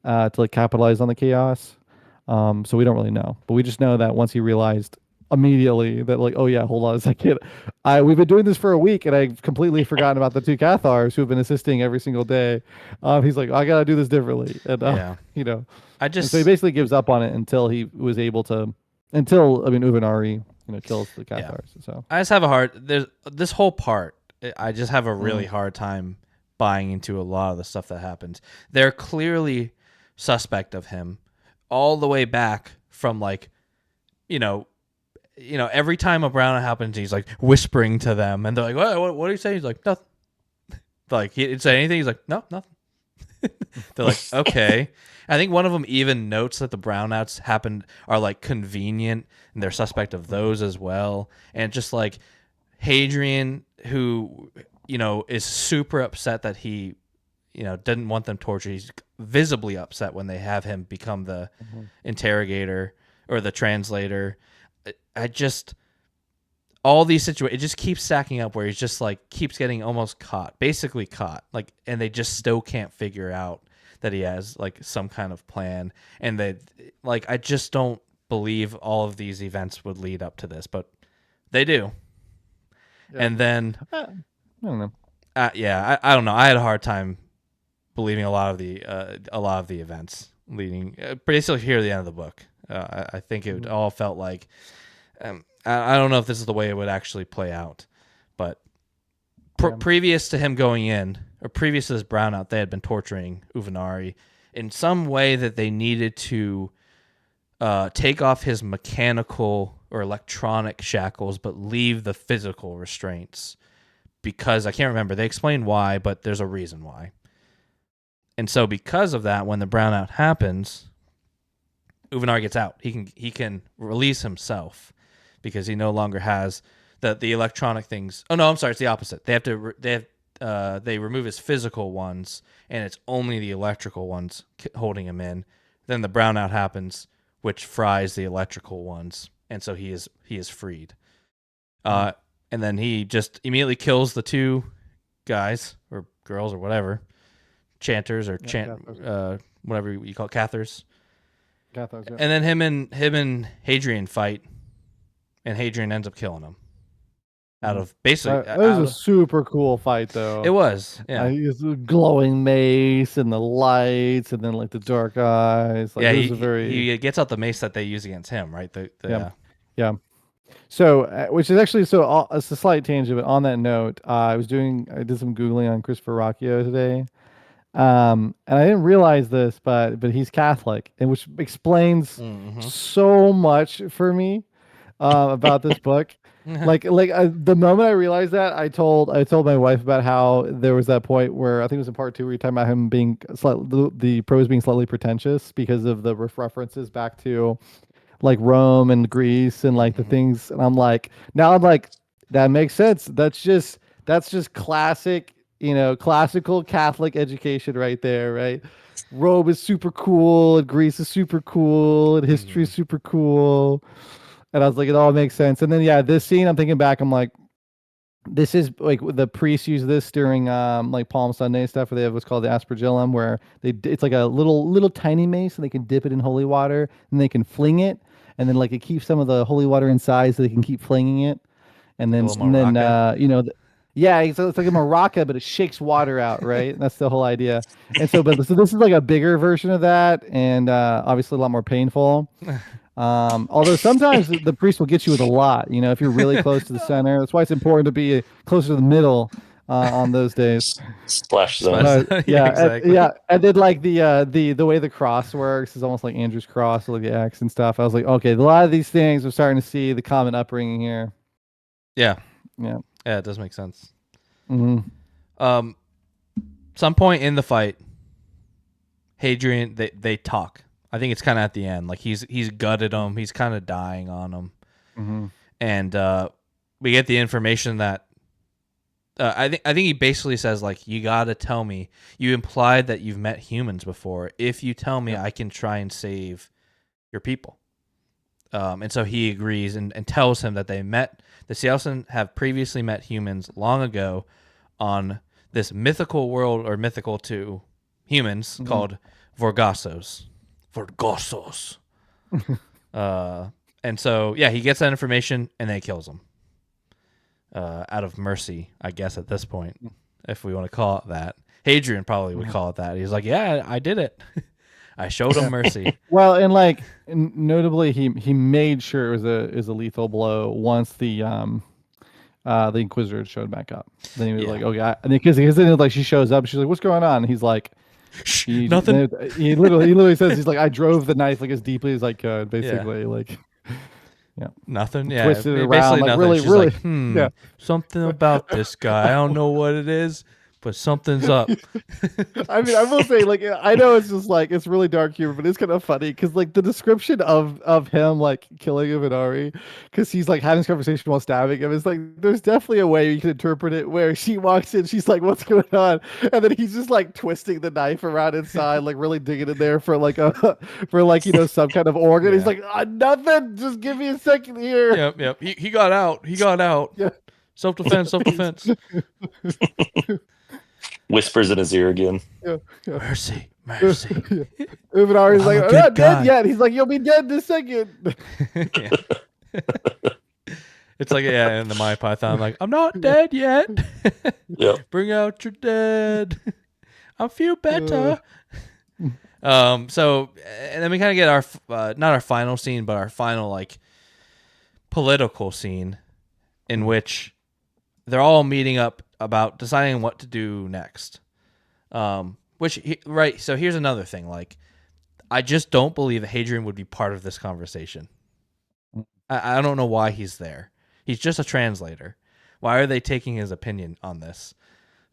to like capitalize on the chaos. So we don't really know, but we just know that once he realized immediately that like, oh yeah, hold on a second, we've been doing this for a week and I've completely forgotten about the two Cathars who have been assisting every single day. He's like, I gotta do this differently, and Yeah. you know, I and so he just basically gives up on it until he was able to, until I mean Uvenari, kills the yeah. Cathars. So I just have a hard there's this whole part. I just have a really hard time buying into a lot of the stuff that happens. They're clearly suspect of him all the way back from like, you know, every time a brownout happens, he's like whispering to them, and they're like, what do you say? He's like, nothing. Like he didn't say anything. He's like, no, nothing. They're like, okay. I think one of them even notes that the brownouts happened are like convenient, and they're suspect of those as well. And just like Hadrian, who is super upset that he didn't want them tortured. He's visibly upset when they have him become the interrogator or the translator. I just all these situations, it just keeps stacking up where he's just like keeps getting almost caught, basically caught, like, and they just still can't figure out that he has like some kind of plan, and they like I just don't believe all of these events would lead up to this, but they do. yeah. And then I don't know. I don't know. I had a hard time believing a lot of the events leading basically here to the end of the book. I think it all felt like I don't know if this is the way it would actually play out, but previous to him going in, or previous to this brownout, they had been torturing Uvenari in some way that they needed to take off his mechanical or electronic shackles, but leave the physical restraints. Because I can't remember. They explain why, but there's a reason why. And so because of that, when the brownout happens, Uvenari gets out. He can release himself because he no longer has the electronic things. Oh no, I'm sorry, it's the opposite. They remove his physical ones, and it's only the electrical ones holding him in. Then the brownout happens, which fries the electrical ones, and so he is freed. And then he just immediately kills the two guys or girls or whatever, chanters or whatever you call it, Cathars. Cathars, yeah. And then him and Hadrian fight, and Hadrian ends up killing him. Out of basically, That was a super cool fight, though. It was, yeah. The glowing mace and the lights, and then like the dark eyes. Like, yeah, it was he gets out the mace that they use against him, right? Yeah. So, which is actually it's a slight tangent, but on that note, I did some googling on Christopher Ruocchio today, and I didn't realize this, but he's Catholic, and which explains so much for me about this book. The moment I realized that, I told my wife about how there was that point where I think it was in part 2 where you're talking about him being the prose being slightly pretentious because of the references back to like Rome and Greece and like the things, and I'm like That makes sense. That's just classic, classical Catholic education right there, right? Rome is super cool, and Greece is super cool, and history is super cool. And I was like, it all makes sense. And then yeah, this scene, I'm thinking back, I'm like, this is like the priests use this during like Palm Sunday stuff, where they have what's called the aspergillum, where it's like a little tiny mace, and they can dip it in holy water, and they can fling it, and then like it keeps some of the holy water inside, so they can keep flinging it, and Like a then little maraca. yeah, it's like a maraca, but it shakes water out, right? That's the whole idea. And so this is like a bigger version of that, and obviously a lot more painful. Although sometimes the priest will get you with a lot, if you're really close to the center. That's why it's important to be closer to the middle on those days. Splash zone. Splash- But Yeah, yeah, exactly. yeah, and then like the way the cross works is almost like Andrew's cross, like the X and stuff. I was like, okay, a lot of these things we're starting to see the common upbringing here. Yeah. Yeah. Yeah, it does make sense. Hmm. Some point in the fight, Hadrian they talk. I think it's kind of at the end. Like he's gutted him. He's kind of dying on him, Hmm. and we get the information that I think he basically says like, you got to tell me. You implied that you've met humans before. If you tell me, I can try and save your people. And so he agrees and tells him that the Cielsen have previously met humans long ago on this mythical world, or mythical to humans, called Vorgassos. Vorgossos. And so, yeah, he gets that information and then he kills him. Out of mercy, I guess, at this point, if we want to call it that. Hadrian probably would call it that. He's like, yeah, I did it. I showed him mercy. Well, and like notably, he made sure it was a lethal blow once the Inquisitor showed back up. Then he was Yeah. like, okay, because then like she shows up, she's like, what's going on? And he's like, Nothing. He literally says, he's like, I drove the knife like as deeply as I could, basically, like. Yeah. Nothing. Yeah. Twisted it around, Basically like, nothing. really, She's really. like, Yeah. something about this guy. I don't know what it is, but something's up. I mean, I will say, like, I know it's just like it's really dark humor, but it's kind of funny because like the description of him like killing Ivanari, because he's like having this conversation while stabbing him. It's like there's definitely a way you can interpret it where she walks in, she's like, "What's going on?" And then he's just like twisting the knife around inside, like really digging in there for like some kind of organ. Yeah. He's like, "Nothing. Just give me a second here." Yep. He got out. Yeah. Self defense. Whispers in his ear again. Yeah. Mercy. Ivanari's like, I'm a "I'm good not guy." dead yet." He's like, "You'll be dead in a second." Yeah. It's like, yeah, in the My Python, like, I'm not dead yet. Yep. Bring out your dead. I feel better. So, and then we kind of get our not our final scene, but our final like political scene, in which they're all meeting up about deciding what to do next. Right. So here's another thing. Like, I just don't believe that Hadrian would be part of this conversation. I don't know why he's there. He's just a translator. Why are they taking his opinion on this?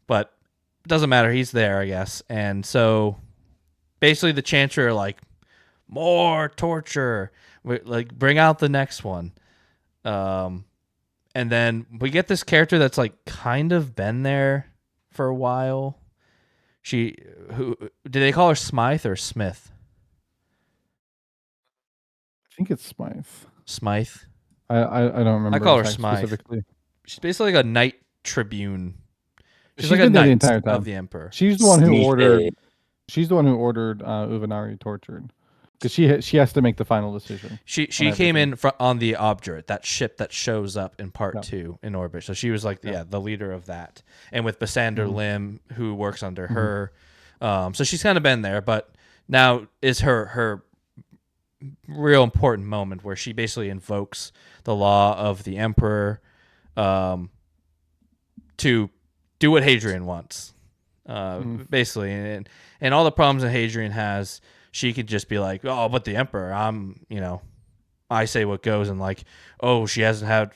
But it doesn't matter. He's there, I guess. And so basically the Chancellor are like, more torture. Like, bring out the next one. And then we get this character that's like kind of been there for a while. Who did they call her? Smythe or Smith? I think it's Smythe. Smythe. I don't remember. I call her exact- Smythe. specifically. She's basically like a knight tribune. She's She's like a been there the knight entire time. of the emperor. She's the one who Sneaky. ordered. She's the one who ordered Uvenari tortured, because she has to make the final decision. She came in on the Obdurate, that ship that shows up in part 2 in orbit. So she was like the leader of that, and with Basander Lim, who works under her. So she's kind of been there, but now is her real important moment where she basically invokes the law of the emperor to do what Hadrian wants, basically, and all the problems that Hadrian has, she could just be like, oh, but the emperor, I say what goes, and like, oh, she hasn't had,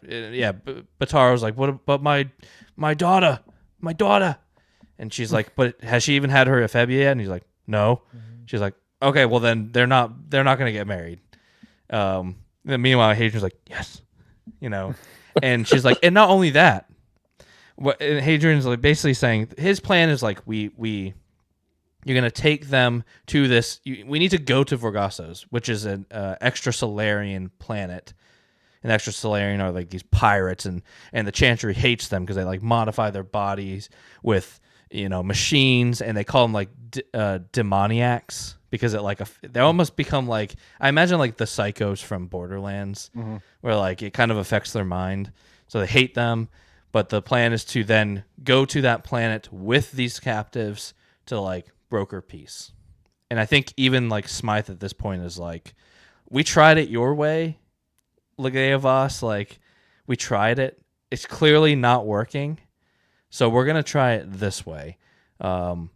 Bataro's like, what about my daughter, and she's like, but has she even had her ephebia yet? And he's like, no. She's like, okay, well then they're not gonna get married. Then meanwhile, Hadrian's like, yes, and And she's like, and not only that, and Hadrian's like basically saying his plan is like you're gonna take them to this. We need to go to Vorgassos, which is an extrasolarian planet. And extrasolarian are like these pirates, and the Chantry hates them because they like modify their bodies with machines, and they call them like demoniacs because it like they almost become like, I imagine like the psychos from Borderlands, where like it kind of affects their mind. So they hate them, but the plan is to then go to that planet with these captives to like broker peace. And I think even like Smythe at this point is like, we tried it your way, Legeavos, like we tried it. It's clearly not working. So we're going to try it this way and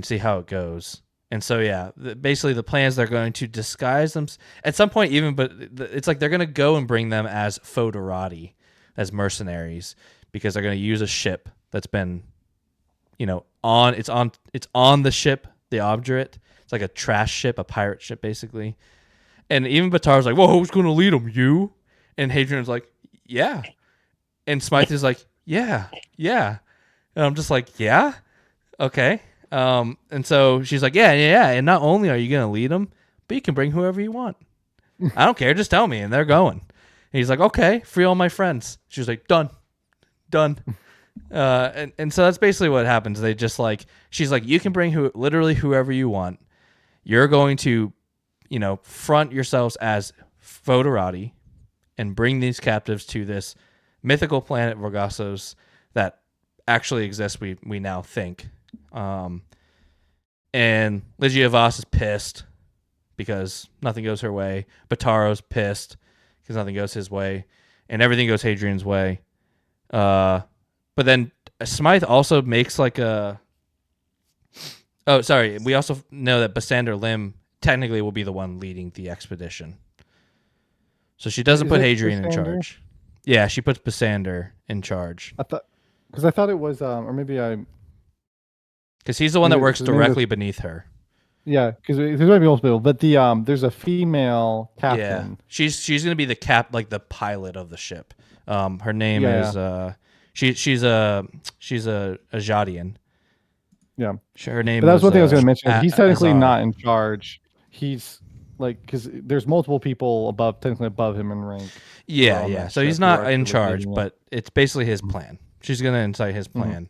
see how it goes. And so, yeah, basically the plan is they're going to disguise them at some point even, but it's like they're going to go and bring them as foederati, as mercenaries, because they're going to use a ship that's been, it's on the ship, the Obdurate. It's like a trash ship, a pirate ship, basically. And even Bataro's like, whoa, who's going to lead them? You? And Hadrian's like, yeah. And Smythe is like, yeah. And I'm just like, yeah? Okay. And so she's like, yeah. And not only are you going to lead them, but you can bring whoever you want. I don't care. Just tell me. And they're going. And he's like, okay, free all my friends. She's like, done. And so that's basically what happens. They just like, she's like, you can bring literally whoever you want. You're going to, front yourselves as foederati and bring these captives to this mythical planet Vorgassos that actually exists, we now think. And Legeavos is pissed because nothing goes her way. Bataro's pissed because nothing goes his way. And everything goes Hadrian's way. But then Smythe also makes like a... Oh, sorry. We also know that Basander Lim technically will be the one leading the expedition. So she doesn't put Hadrian in charge. Yeah, she puts Basander in charge. I thought it was, or maybe because he's the one that works directly beneath her. Yeah, because there's might be multiple people, but there's a female captain. Yeah, she's gonna be the the pilot of the ship. Her name is she's a Ajadian. Yeah, her name. But that's one thing I was going to mention. He's technically Azar. not in charge. He's like, because there's multiple people technically above him in rank. Yeah. So he's not in charge, but it's basically his plan. She's going to incite his plan.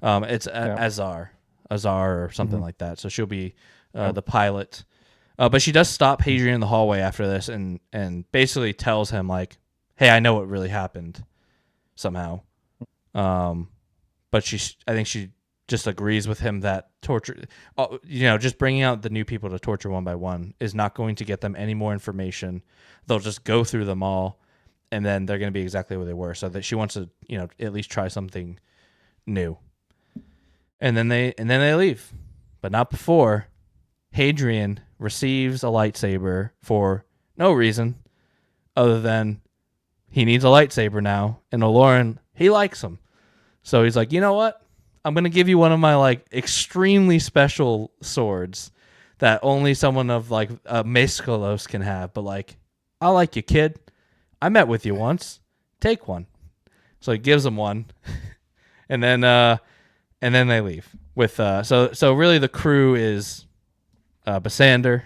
It's Azar or something like that. So she'll be the pilot. But she does stop Hadrian in the hallway after this and basically tells him like, hey, I know what really happened somehow. But I think she just agrees with him that torture, just bringing out the new people to torture one by one is not going to get them any more information. They'll just go through them all, and then they're going to be exactly where they were. So that she wants to, at least try something new. And then they leave, but not before Hadrian receives a lightsaber for no reason other than he needs a lightsaber now, and Oloran, he likes him. So he's like, you know what? I'm going to give you one of my like extremely special swords that only someone of like Meskolos can have. But like, I like you, kid. I met with you once. Take one. So he gives him one, and then they leave with so really the crew is Basander,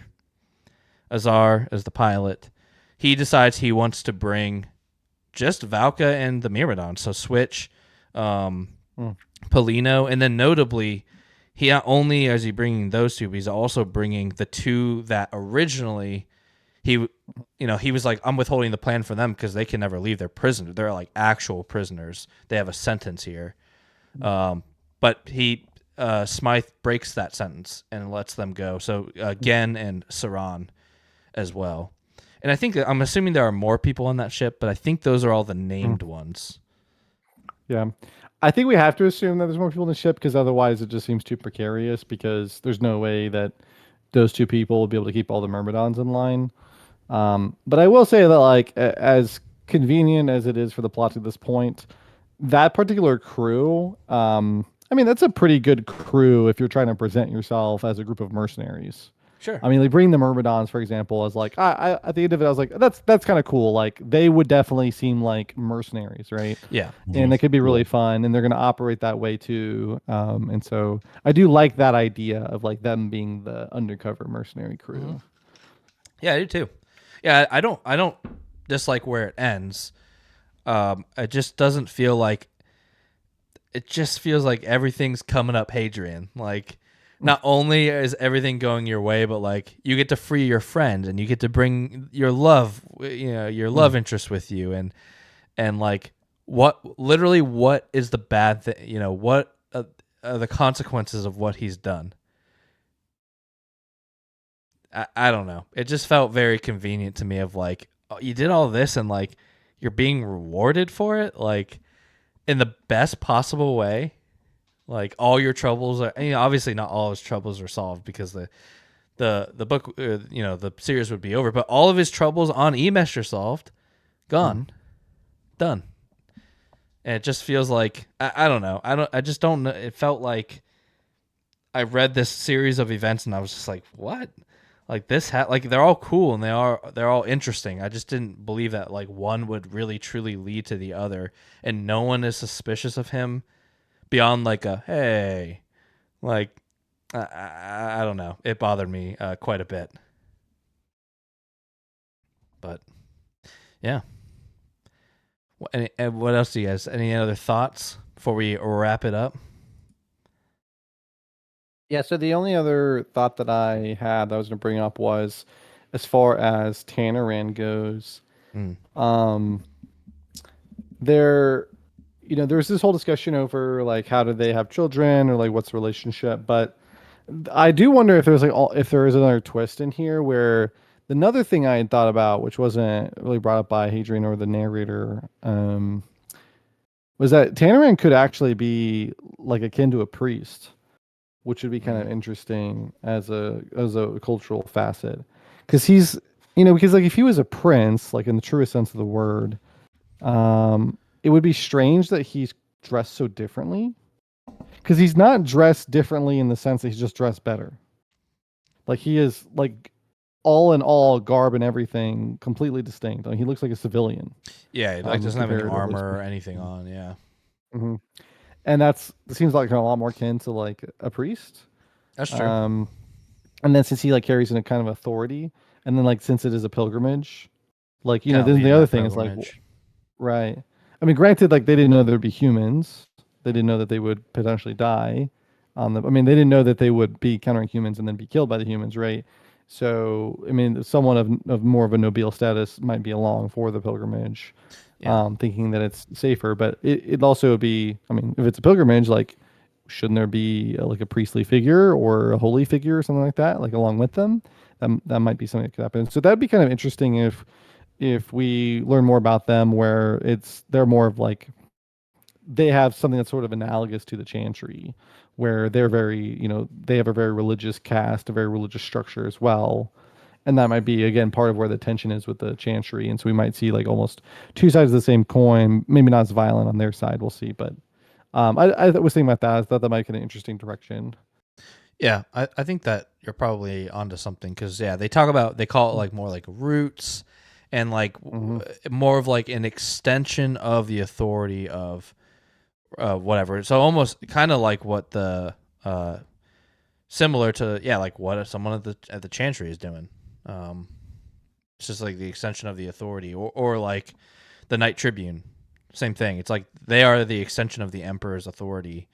Azar as the pilot. He decides he wants to bring just Valka and the Myrmidons. So switch. Polino, and then notably, he not only is he bringing those two, but he's also bringing the two that originally he was like, I'm withholding the plan for them because they can never leave their prison. They're like actual prisoners. They have a sentence here, but Smythe breaks that sentence and lets them go. So Gen and Saran as well, and I think I'm assuming there are more people on that ship, but I think those are all the named ones. Yeah. I think we have to assume that there's more people in the ship because otherwise it just seems too precarious because there's no way that those two people will be able to keep all the Myrmidons in line. But I will say that like as convenient as it is for the plot to this point, that particular crew, that's a pretty good crew if you're trying to present yourself as a group of mercenaries. Sure. I mean, like bringing the Myrmidons, for example, as like at the end of it, I was like, that's kind of cool. Like they would definitely seem like mercenaries, right? Yeah. And Mhm. they could be really Yeah. fun, and they're going to operate that way too. And so I do like that idea of like them being the undercover mercenary crew. Yeah, I do too. Yeah, I don't dislike where it ends. It just doesn't feel like it just feels like everything's coming up Hadrian. Like not only is everything going your way, but like you get to free your friend and you get to bring your love, your love interest with you, and like what is the bad thing? What are the consequences of what he's done? I don't know. It just felt very convenient to me of like, oh, you did all this and like you're being rewarded for it, like in the best possible way. Like all your troubles are, obviously not all his troubles are solved because the book, the series would be over. But all of his troubles on Emesh are solved, gone, done. And it just feels like I don't know. I just don't know. It felt like I read this series of events and I was just like, what? Like like they're all cool and they're all interesting. I just didn't believe that like one would really truly lead to the other, and no one is suspicious of him beyond like a hey, like I don't know. It bothered me quite a bit, but yeah. What else do you guys? Any other thoughts before we wrap it up? Yeah, so the only other thought that I had that I was going to bring up was as far as Tanaran goes, Mm. um, there, there's this whole discussion over like how do they have children or like what's the relationship, but I do wonder if there's like if there is another twist in here where another thing I had thought about, which wasn't really brought up by Hadrian or the narrator, was that Tanaran could actually be like akin to a priest, which would be kind of interesting as a cultural facet, because he's because like if he was a prince, like in the truest sense of the word, it would be strange that he's dressed so differently, because he's not dressed differently in the sense that he's just dressed better. Like he is like all in all garb and everything completely distinct. I mean, he looks like a civilian. Yeah, like doesn't have any Comparatively armor or speaking. anything on. Yeah, Hmm. And it seems like a lot more akin to like a priest. that's true. Um, and then since he like carries in a kind of authority, and then like since it is a pilgrimage, like Kind of then the leading other that thing is like pilgrimage. right. I mean, granted, like they didn't know there would be humans. They didn't know that they would potentially die on the. I mean, they didn't know that they would be encountering humans and then be killed by the humans, right? So, I mean, someone of more of a nobile status might be along for the pilgrimage, Yeah, thinking that it's safer. But it also would be. I mean, if it's a pilgrimage, like, shouldn't there be like a priestly figure or a holy figure or something like that, like along with them? That might be something that could happen. So that'd be kind of interesting if we learn more about them, where they're more of like they have something that's sort of analogous to the Chantry, where they're very, they have a very religious caste, a very religious structure as well. And that might be again part of where the tension is with the Chantry. And so we might see like almost two sides of the same coin, maybe not as violent on their side, we'll see. But I was thinking about that. I thought that might be an interesting direction. yeah. I think that you're probably onto something because yeah, they call it like more like roots, and like Mm-hmm. more of like an extension of the authority of whatever. So almost kind of like what the similar to like what someone at the Chantry is doing. Um, it's just like the extension of the authority, or like the Knight Tribune. Same thing. It's like they are the extension of the Emperor's authority,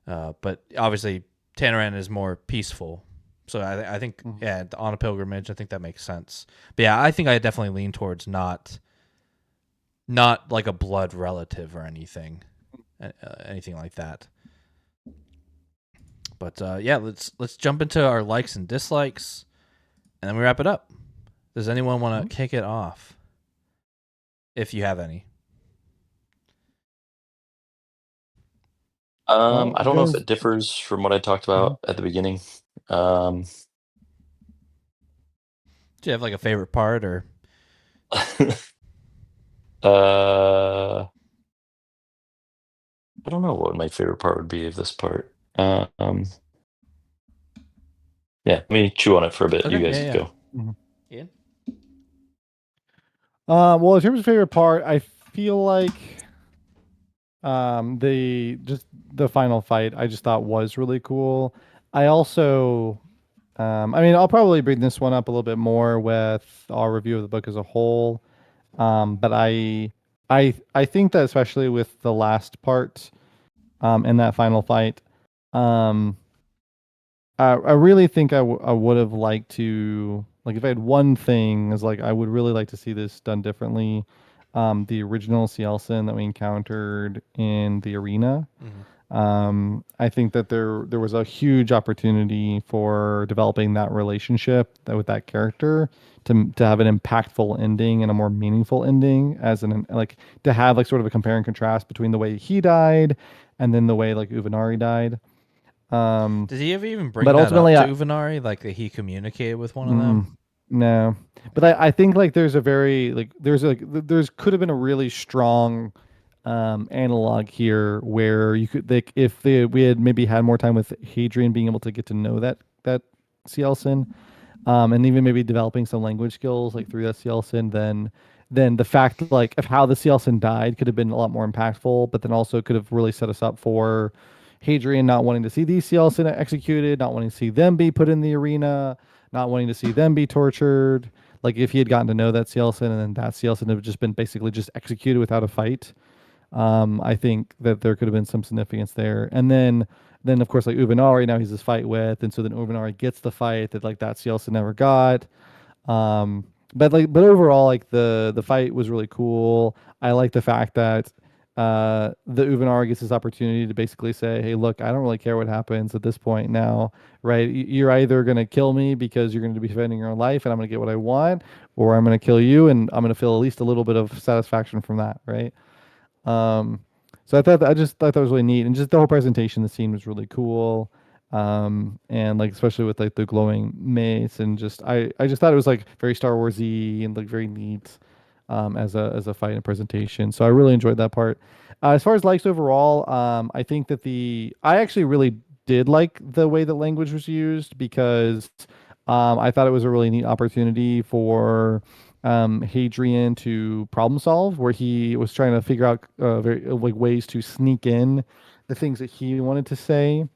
but obviously Tanaran is more peaceful. So I think on a pilgrimage, I think that makes sense. But yeah, I think I definitely lean towards not like a blood relative or anything like that. But yeah, let's jump into our likes and dislikes, and then we wrap it up. Does anyone want to kick it off? If you have any. Well, I don't know if it differs from what I talked about at the beginning. Um, Do you have like a favorite part or? uh, I don't know what my favorite part would be of this part. Yeah, let me chew on it for a bit. Okay, You guys yeah. go. Ian? Well, in terms of favorite part, I feel like the final fight I just thought was really cool. I also I mean, I'll probably bring this one up a little bit more with our review of the book as a whole. But I think that especially with the last part in that final fight, um I really think I would have liked to, like, if I had one thing is like I would really like to see this done differently. The original Cielson that we encountered in the arena. I think that there was a huge opportunity for developing that relationship with that character to have an impactful ending and a more meaningful ending, as an like to have like sort of a compare and contrast between the way he died and then the way like Uvenari died. Um, Did he ever even bring but that up ultimately, to I, Uvenari? Like that he communicated with one of mm, them? no, but I think like there's a very like there's could have been a really strong analog here where you could like if we had maybe had more time with Hadrian being able to get to know that Cielson, and even maybe developing some language skills like through that Cielson, then the fact like of how the Cielson died could have been a lot more impactful, but then also could have really set us up for Hadrian not wanting to see these Cielson executed, not wanting to see them be put in the arena, not wanting to see them be tortured. Like if he had gotten to know that Cielson and then that Cielson had just been basically just executed without a fight, I think that there could have been some significance there. And then of course like Uvenari now he's this fight with, and so then Uvenari gets the fight that like that Cielson never got. Um, but overall like the fight was really cool. I like the fact that the Uvenari gets this opportunity to basically say, hey, look, I don't really care what happens at this point now, right? You're either gonna kill me because you're gonna be defending your own life and I'm gonna get what I want, or I'm gonna kill you and I'm gonna feel at least a little bit of satisfaction from that, right? Um, so I just thought that was really neat, and just the whole presentation, the scene was really cool. And like especially with like the glowing mace, and just I just thought it was like very Star Warsy and like very neat, as a fight and presentation. So I really enjoyed that part. As far as likes overall, I think that I actually really did like the way the language was used because I thought it was a really neat opportunity for Hadrian to problem solve, where he was trying to figure out like ways to sneak in the things that he wanted to say.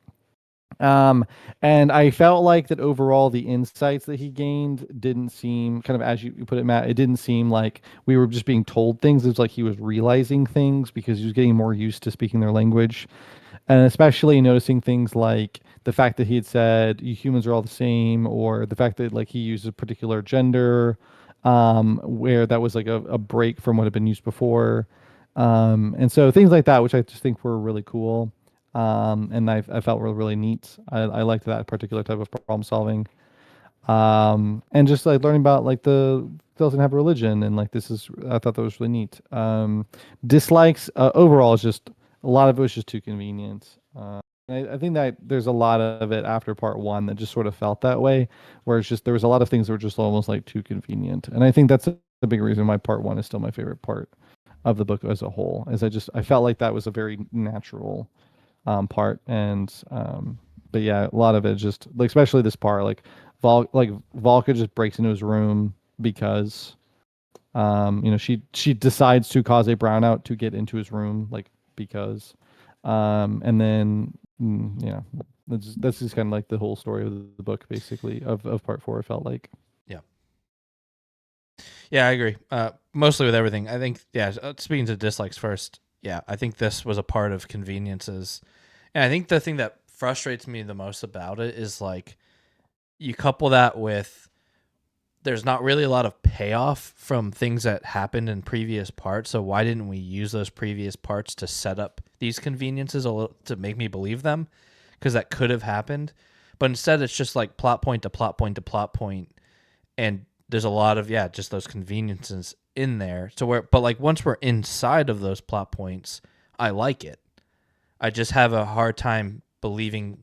Um, and I felt like that overall the insights that he gained didn't seem, kind of as you put it, Matt, it didn't seem like we were just being told things. It was like he was realizing things because he was getting more used to speaking their language, and especially noticing things like the fact that he had said you humans are all the same, or the fact that like he used a particular gender, where that was like a break from what had been used before, and so things like that, which I just think were really cool, and I felt were really neat. I liked that particular type of problem solving, and just like learning about like the doesn't have a religion, and like this is I thought that was really neat. Dislikes overall is just a lot of it was just too convenient. I think that there's a lot of it after part one that just sort of felt that way, where it's just there was a lot of things that were just almost like too convenient, and I think that's a big reason why part one is still my favorite part of the book as a whole. Is I felt like that was a very natural part, and but yeah, a lot of it just like especially this part like Volka just breaks into his room because she decides to cause a brownout to get into his room, like because and then yeah, that's just kind of like the whole story of the book basically of part four. It felt like. Yeah. Yeah, I agree. Mostly with everything. I think, yeah, speaking to dislikes first, yeah, I think this was a part of conveniences. And I think the thing that frustrates me the most about it is like you couple that with there's not really a lot of payoff from things that happened in previous parts. So why didn't we use those previous parts to set up these conveniences a little to make me believe them? Because that could have happened. But instead, it's just like plot point to plot point to plot point, and there's a lot of just those conveniences in there. So but like once we're inside of those plot points, I like it. I just have a hard time believing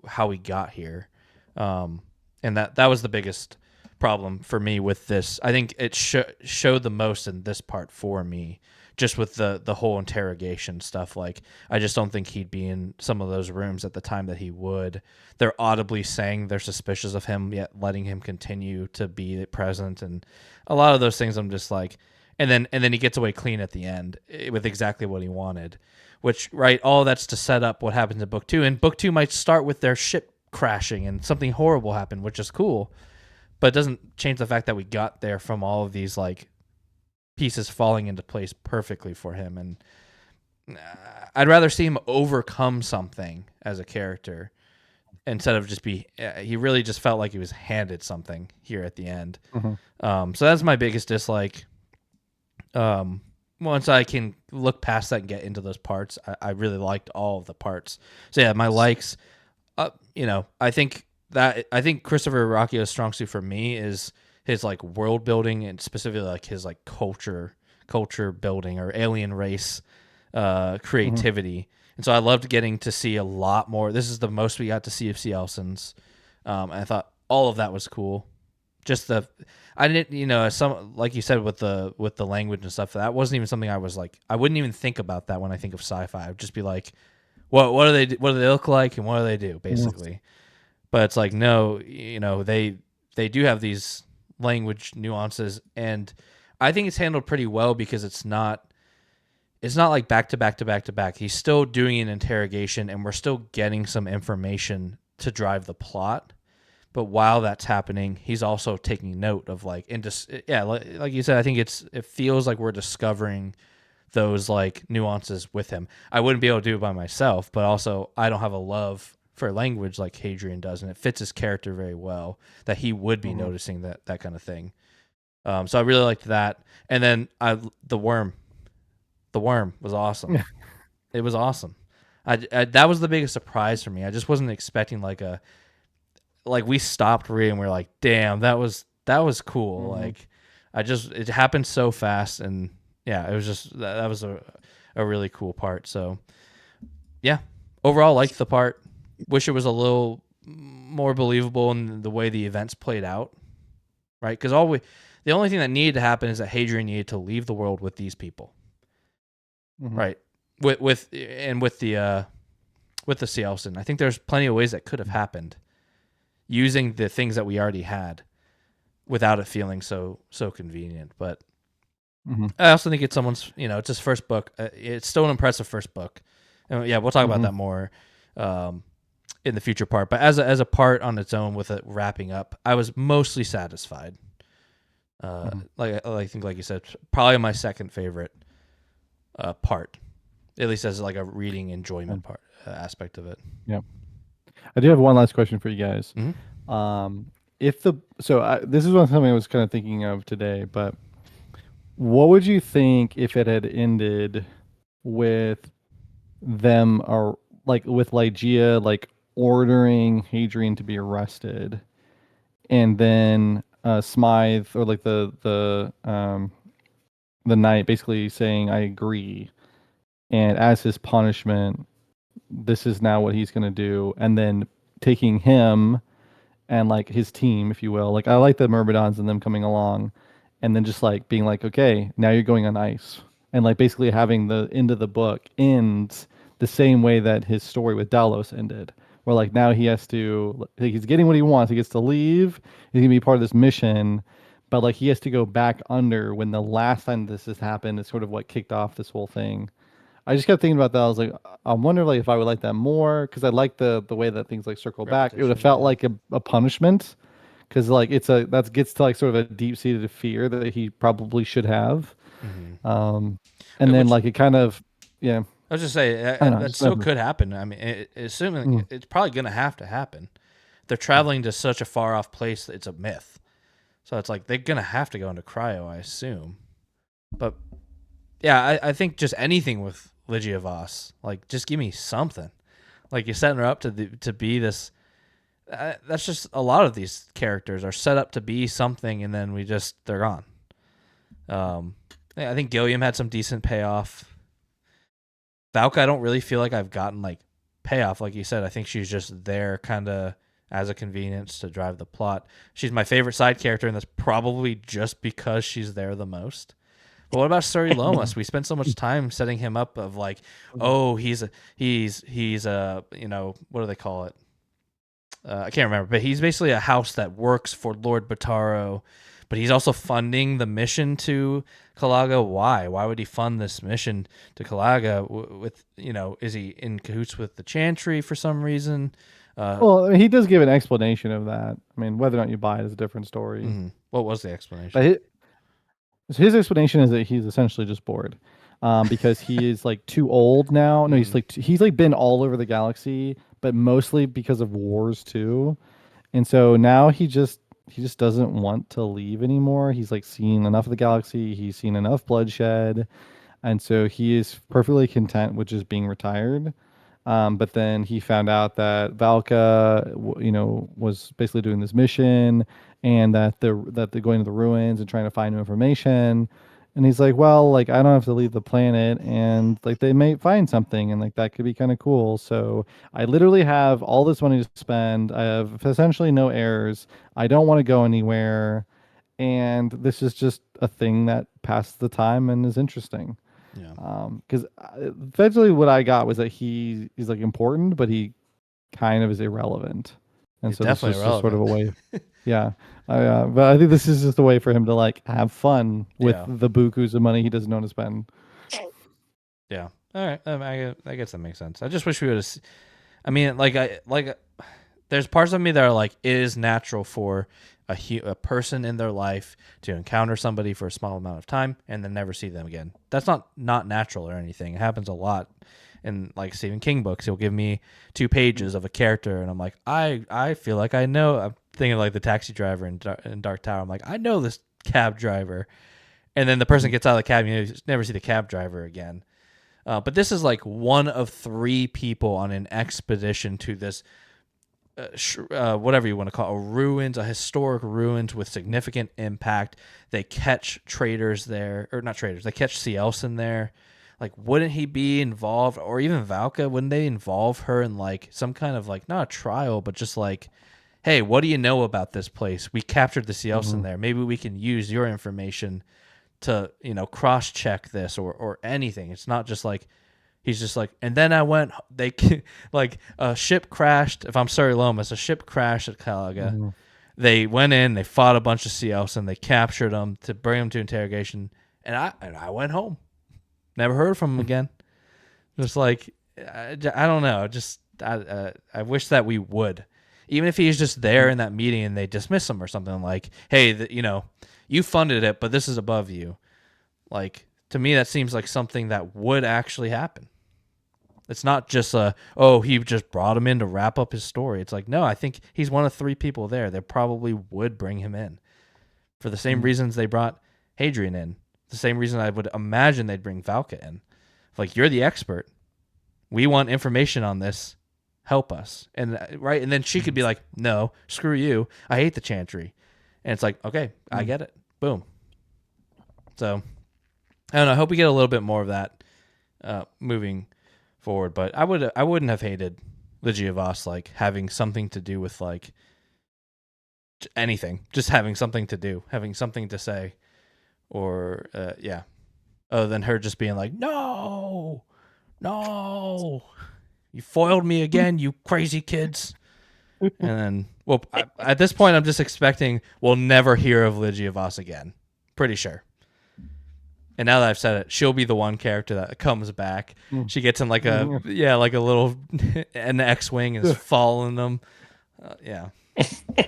how we got here, and that was the biggest problem for me with this. I think it showed the most in this part for me, just with the whole interrogation stuff. Like, I just don't think he'd be in some of those rooms at the time that he would. They're audibly saying they're suspicious of him, yet letting him continue to be present, and a lot of those things. I'm just like, and then he gets away clean at the end with exactly what he wanted. Which, right, all that's to set up what happens in book 2, and book 2 might start with their ship crashing and something horrible happened, which is cool, but it doesn't change the fact that we got there from all of these like pieces falling into place perfectly for him. And I'd rather see him overcome something as a character instead of just be. He really just felt like he was handed something here at the end. So that's my biggest dislike. Once I can look past that and get into those parts, I really liked all of the parts. So yeah, my likes. I think Christopher Ruocchio's strong suit for me is his like world building, and specifically like his like culture building or alien race creativity. And so I loved getting to see a lot more. This is the most we got to see of C. Elson's. I thought all of that was cool. Just I didn't, some, like you said, with the language and stuff, that wasn't even something I was like, I wouldn't even think about that when I think of sci-fi. I'd just be like, what do they look like and what do they do, basically? But it's like, no, they do have these language nuances, and I think it's handled pretty well because it's not like back to back to back to back. He's still doing an interrogation, and we're still getting some information to drive the plot. But while that's happening, he's also taking note of like, and just like you said, I think it feels like we're discovering those like nuances with him. I wouldn't be able to do it by myself, but also I don't have a love for language like Hadrian does, and it fits his character very well that he would be noticing that kind of thing. So I really liked that. And then the worm was awesome. It was awesome. I that was the biggest surprise for me. I just wasn't expecting like we stopped reading. We're like, damn, that was cool. Like it happened so fast, and yeah, it was just that was a really cool part. So yeah, overall liked the part. Wish it was a little more believable in the way the events played out, right? Because the only thing that needed to happen is that Hadrian needed to leave the world with these people, right? With the C. Elson. I think there's plenty of ways that could have happened using the things that we already had without it feeling so convenient. But I also think it's someone's, it's his first book. It's still an impressive first book. And yeah, we'll talk about that more in the future part. But as a part on its own with it wrapping up, I was mostly satisfied. Like I think, like you said, probably my second favorite part, at least as like a reading enjoyment part aspect of it. Yeah. I do have one last question for you guys. This is something I was kind of thinking of today, but what would you think if it had ended with them, or like with Ligeia like ordering Hadrian to be arrested, and then Smythe, or like the knight, basically saying I agree, and as his punishment, this is now what he's going to do, and then taking him and like his team, if you will. Like I like the Myrmidons and them coming along, and then just like being like, okay, now you're going on ice, and like basically having the end of the book ends the same way that his story with Dalos ended, where like now he has to, like, he's getting what he wants. He gets to leave. He's gonna be part of this mission, but like he has to go back under when the last time this has happened is sort of what kicked off this whole thing. I just kept thinking about that. I was like, I wonder like if I would like that more, because I like the way that things like circle back. It would have felt like a punishment, because like that gets to like sort of a deep seated fear that he probably should have. And then like it kind of, yeah. I was just saying that still could happen. I mean, assuming it's probably going to happen. They're traveling to such a far off place that it's a myth. So it's like they're going to have to go into cryo, I assume. But yeah, I think just anything with Ligeia Voss, like just give me something. Like you're setting her up to be this. That's just a lot of these characters are set up to be something, and then they're gone. I think Gilliam had some decent payoff. Valka, I don't really feel like I've gotten like payoff, like you said. I think she's just there kind of as a convenience to drive the plot. She's my favorite side character, and that's probably just because she's there the most. But what about Suri Lomas? We spent so much time setting him up of like, oh, he's you know, what do they call it? I can't remember, but he's basically a house that works for Lord Bataro, but he's also funding the mission to Kalaga. Why? Why would he fund this mission to Kalaga? With, you know, is he in cahoots with the Chantry for some reason? Well, I mean, he does give an explanation of that. I mean, whether or not you buy it is a different story. What was the explanation? But his explanation is that he's essentially just bored, because he is like too old now. No, he's like been all over the galaxy, but mostly because of wars too. And so now he just doesn't want to leave anymore. He's like seen enough of the galaxy. He's seen enough bloodshed, and so he is perfectly content with just being retired. But then he found out that Valka, you know, was basically doing this mission, and that they're going to the ruins and trying to find new information. And he's like, well, like I don't have to leave the planet, and like they may find something, and like that could be kind of cool. So I literally have all this money to spend. I have essentially no heirs. I don't want to go anywhere, and this is just a thing that passes the time and is interesting. Yeah. Because eventually what I got was that he's like important, but he kind of is irrelevant, and He's so this is definitely just sort of a irrelevant. way. Yeah, but I think this is just a way for him to like have fun with Yeah. the bukus of money he doesn't know to spend. Yeah. All right. I guess that makes sense. I just wish we would have. I mean, there's parts of me that are like, it is natural for a person in their life to encounter somebody for a small amount of time and then never see them again. That's not natural or anything. It happens a lot in like Stephen King books. He'll give me 2 pages of a character, and I'm like, I feel like I know. I'm thinking like the taxi driver in Dark Tower. I'm like, I know this cab driver, and then the person gets out of the cab, and you never see the cab driver again. But this is like one of 3 people on an expedition to this, whatever you want to call it, a historic ruins with significant impact. They catch traders there, or not traders. They catch Cielson there. Like, wouldn't he be involved, or even Valka? Wouldn't they involve her in like some kind of like, not a trial, but just like, hey, what do you know about this place? We captured the Cielson there. Maybe we can use your information to, you know, cross check this or anything. It's not just like he's just like, and then I went, they like a ship crashed. If I'm sorry, Lomas, a ship crashed at Calaga. They went in, they fought a bunch of Cielson, they captured them to bring them to interrogation, and I went home. Never heard from him again. Just like, I don't know. Just I wish that we would, even if he's just there in that meeting and they dismiss him or something like, hey, you know, you funded it, but this is above you. Like, to me, that seems like something that would actually happen. It's not just he just brought him in to wrap up his story. It's like, no, I think he's one of 3 people there. They probably would bring him in for the same reasons they brought Hadrian in. The same reason I would imagine they'd bring Valka in. Like, you're the expert. We want information on this. Help us. And right, and then she could be like, no, screw you. I hate the Chantry. And it's like, okay, I get it. Boom. So, I don't know. I hope we get a little bit more of that moving forward. But I wouldn't have hated Ligia Voss like having something to do with like anything. Just having something to do, having something to say, or yeah. Other than her just being like, no, you foiled me again, you crazy kids. And then, well, at this point, I'm just expecting we'll never hear of Ligia Voss again. Pretty sure. And now that I've said it, she'll be the one character that comes back. She gets in like a little an X-wing and is following them. Yeah.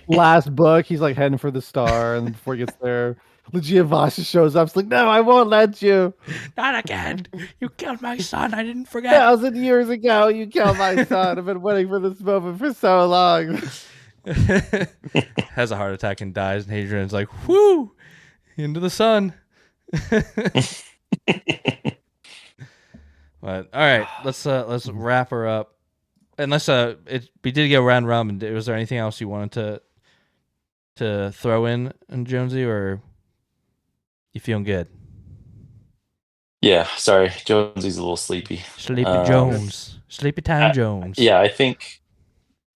Last book, he's like heading for the star, and before he gets there, Ligia Voss just shows up. It's like, no, I won't let you. Not again. You killed my son. I didn't forget. 1,000 years ago, you killed my son. I've been waiting for this moment for so long. Has a heart attack and dies, and Hadrian's like, whoo, into the sun. But all right, let's wrap her up. Unless we did get around rum, was there anything else you wanted to throw in Jonesy, or you feeling good? Yeah, sorry, Jonesy's a little sleepy. Sleepy Jones, Sleepy Time Jones. Yeah, I think.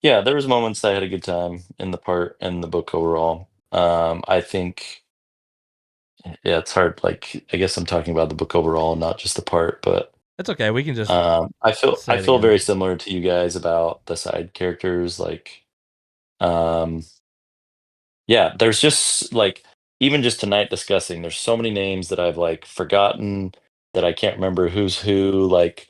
Yeah, there was moments I had a good time in the part and the book overall. I think Yeah, it's hard. Like, I guess I'm talking about the book overall, not just the part, but It's okay. We can just I say it feel again. very similar to you guys about the side characters. Like, um, yeah, there's just like even just tonight discussing, there's so many names that I've like forgotten that I can't remember who's who. Like,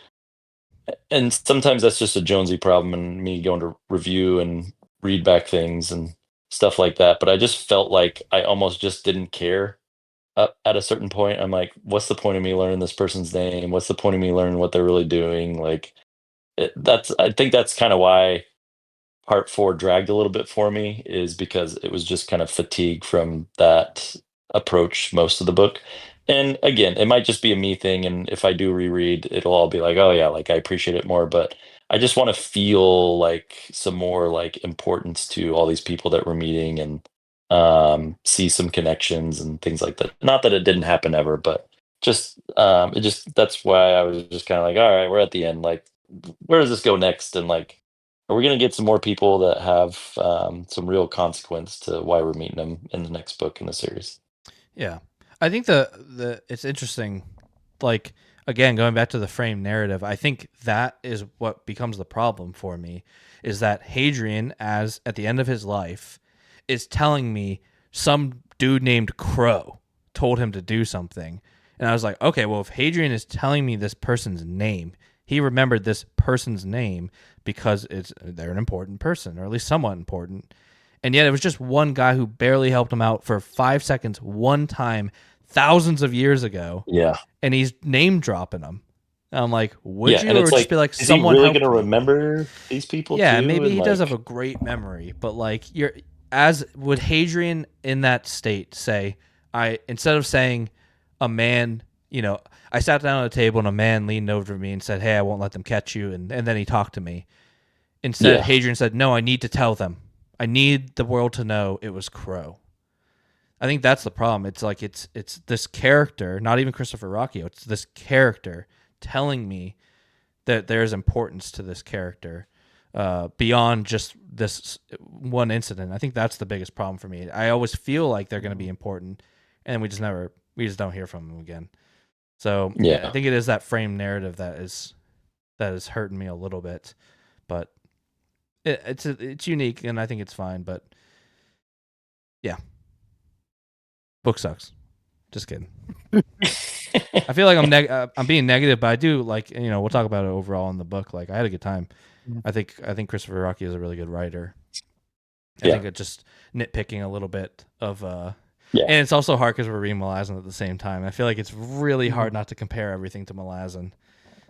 and sometimes that's just a Jonesy problem and me going to review and read back things and stuff like that. But I just felt like I almost just didn't care at a certain point. I'm like, what's the point of me learning this person's name? What's the point of me learning what they're really doing? Like, I think that's kind of why part four dragged a little bit for me, is because it was just kind of fatigue from that approach most of the book. And again, it might just be a me thing, and if I do reread, it'll all be like, oh yeah, like I appreciate it more. But I just want to feel like some more like importance to all these people that we're meeting, and see some connections and things like that. Not that it didn't happen ever, but just it just that's why I was just kind of like, all right, we're at the end. Like, where does this go next? And like, are we going to get some more people that have some real consequence to why we're meeting them in the next book in the series? Yeah, I think the it's interesting. Like again, going back to the frame narrative, I think that is what becomes the problem for me. Is that Hadrian, as at the end of his life, is telling me some dude named Crow told him to do something, and I was like, okay, well, if Hadrian is telling me this person's name, he remembered this person's name because they're an important person, or at least somewhat important. And yet it was just one guy who barely helped him out for 5 seconds one time thousands of years ago, Yeah. and he's name dropping them. And I'm like, would Yeah. you, And or it's just like, be like, is he someone really going to helped me? remember these people Yeah, too? maybe And he does have a like, great memory, but like you're as would Hadrian in that state say, I instead of saying a man, I sat down at a table and a man leaned over me and said, hey, I won't let them catch you, and then he talked to me. Instead, yeah. Hadrian said, no, I need to tell them. I need the world to know it was Crow. I think that's the problem. It's like it's this character, not even Christopher Ruocchio. It's this character telling me that there's importance to this character beyond just this one incident. I think that's the biggest problem for me. I always feel like they're going to be important, and we just don't hear from them again. So I Yeah. think it is that frame narrative that is hurting me a little bit, but it's unique, and I think it's fine. But yeah, book sucks. Just kidding. I feel like I'm being negative, but I do like, we'll talk about it overall in the book. Like I had a good time. I think Christopher Ruocchio is a really good writer. I think it's just nitpicking a little bit of Yeah. and it's also hard because we're reading Malazan at the same time. I feel like it's really hard not to compare everything to Malazan.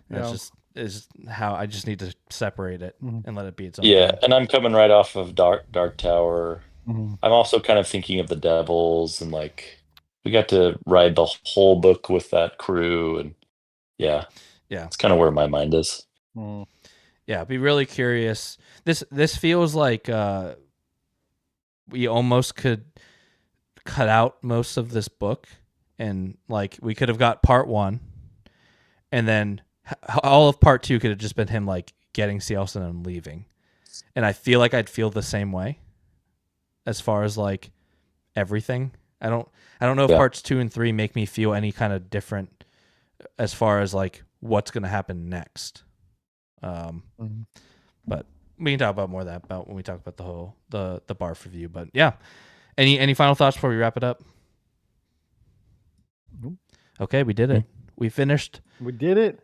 Yeah. It's just how I just need to separate it and let it be its own Yeah. thing. And I'm coming right off of Dark Tower. Mhm. I'm also kind of thinking of the Devils, and like we got to ride the whole book with that crew, and yeah, Yeah. it's kind of where my mind is. Mhm. Yeah, be really curious. This feels like we almost could cut out most of this book, and like we could have got part 1, and then all of part 2 could have just been him like getting Cielson and leaving. And I feel like I'd feel the same way as far as like everything. I don't know if Yeah. parts 2 and 3 make me feel any kind of different as far as like what's going to happen next. Mhm. But we can talk about more of that about when we talk about the barf review. But yeah, any final thoughts before we wrap it up? Nope. Okay, we did it. We finished. We did it.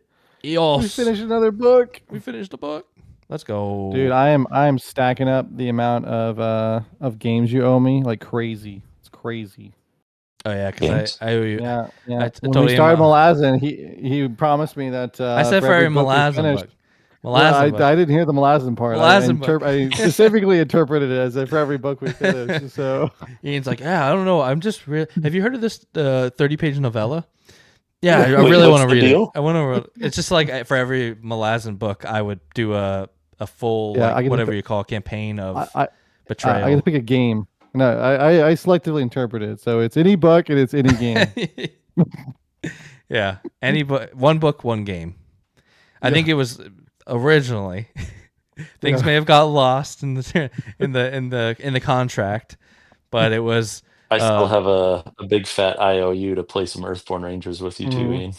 Eos. We finished another book. We finished the book. Let's go, Dude, I am stacking up the amount of games you owe me like crazy. It's crazy. Oh yeah, because Games? I owe you. Yeah, yeah. I When told we him. started Malazan, he promised me that I said for every book we Malazan finished. book. Well, I Malazan book. didn't hear the Malazan part. Malazan book. I specifically interpreted it as if for every book we finished. So Ian's like, yeah, I don't know. I'm just have you heard of this 30-page novella? Yeah, I Wait, really what's want to the read deal? it. I want to. It's just like for every Malazan book, I would do a full Yeah, I like get to whatever pick- you call a campaign of I betrayal. I get to pick a game. No, I selectively interpret it. So it's any book and it's any game. Yeah, any book, one book, one game. I think it was originally. Things Yeah. may have got lost in the contract, but it was I still have a big fat IOU to play some Earthborn Rangers with you too, Mhm. Ian.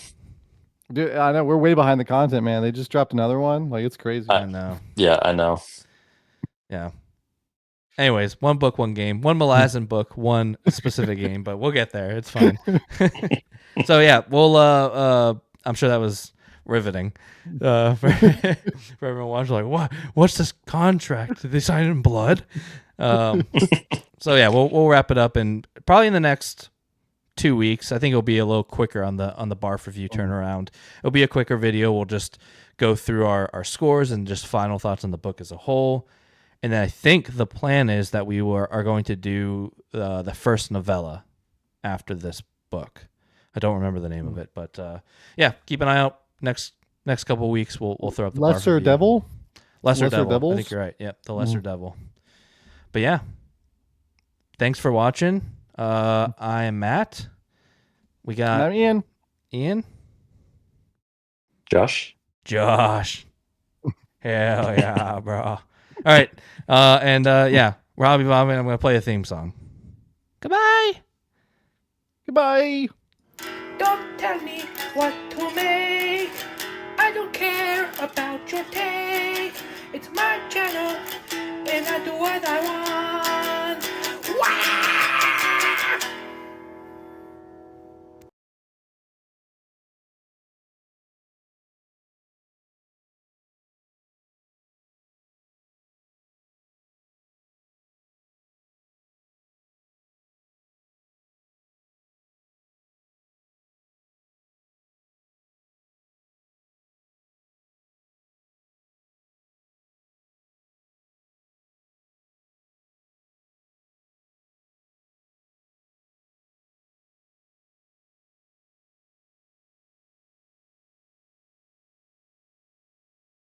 Dude, I know we're way behind the content, man. They just dropped another one. Like it's crazy. I know. Yeah, I know. Yeah. Anyways, one book, one game. One Malazan book, one specific game, but we'll get there. It's fine. So yeah, we'll I'm sure that was riveting. For everyone watching, like, what's this contract? Did they sign it in blood? So yeah, we'll wrap it up and probably in the next 2 weeks. I think it'll be a little quicker on the barf review turnaround. It'll be a quicker video. We'll just go through our scores and just final thoughts on the book as a whole. And then I think the plan is that we are going to do the first novella after this book. I don't remember the name of it, but yeah, keep an eye out. Next couple of weeks, we'll throw up the barf Lesser review. Devil. Lesser Lesser Devil. I Devils? think you're right. Yep, the Lesser Devil. But yeah, thanks for watching. I am Matt. We And got I'm Ian. Ian. Josh? Josh. Hell yeah, bro. All right. Yeah, Robbie Bob, and I'm going to play a theme song. Goodbye. Goodbye. Don't tell me what to make. I don't care about your take. It's my channel, and I do what I want. Wow!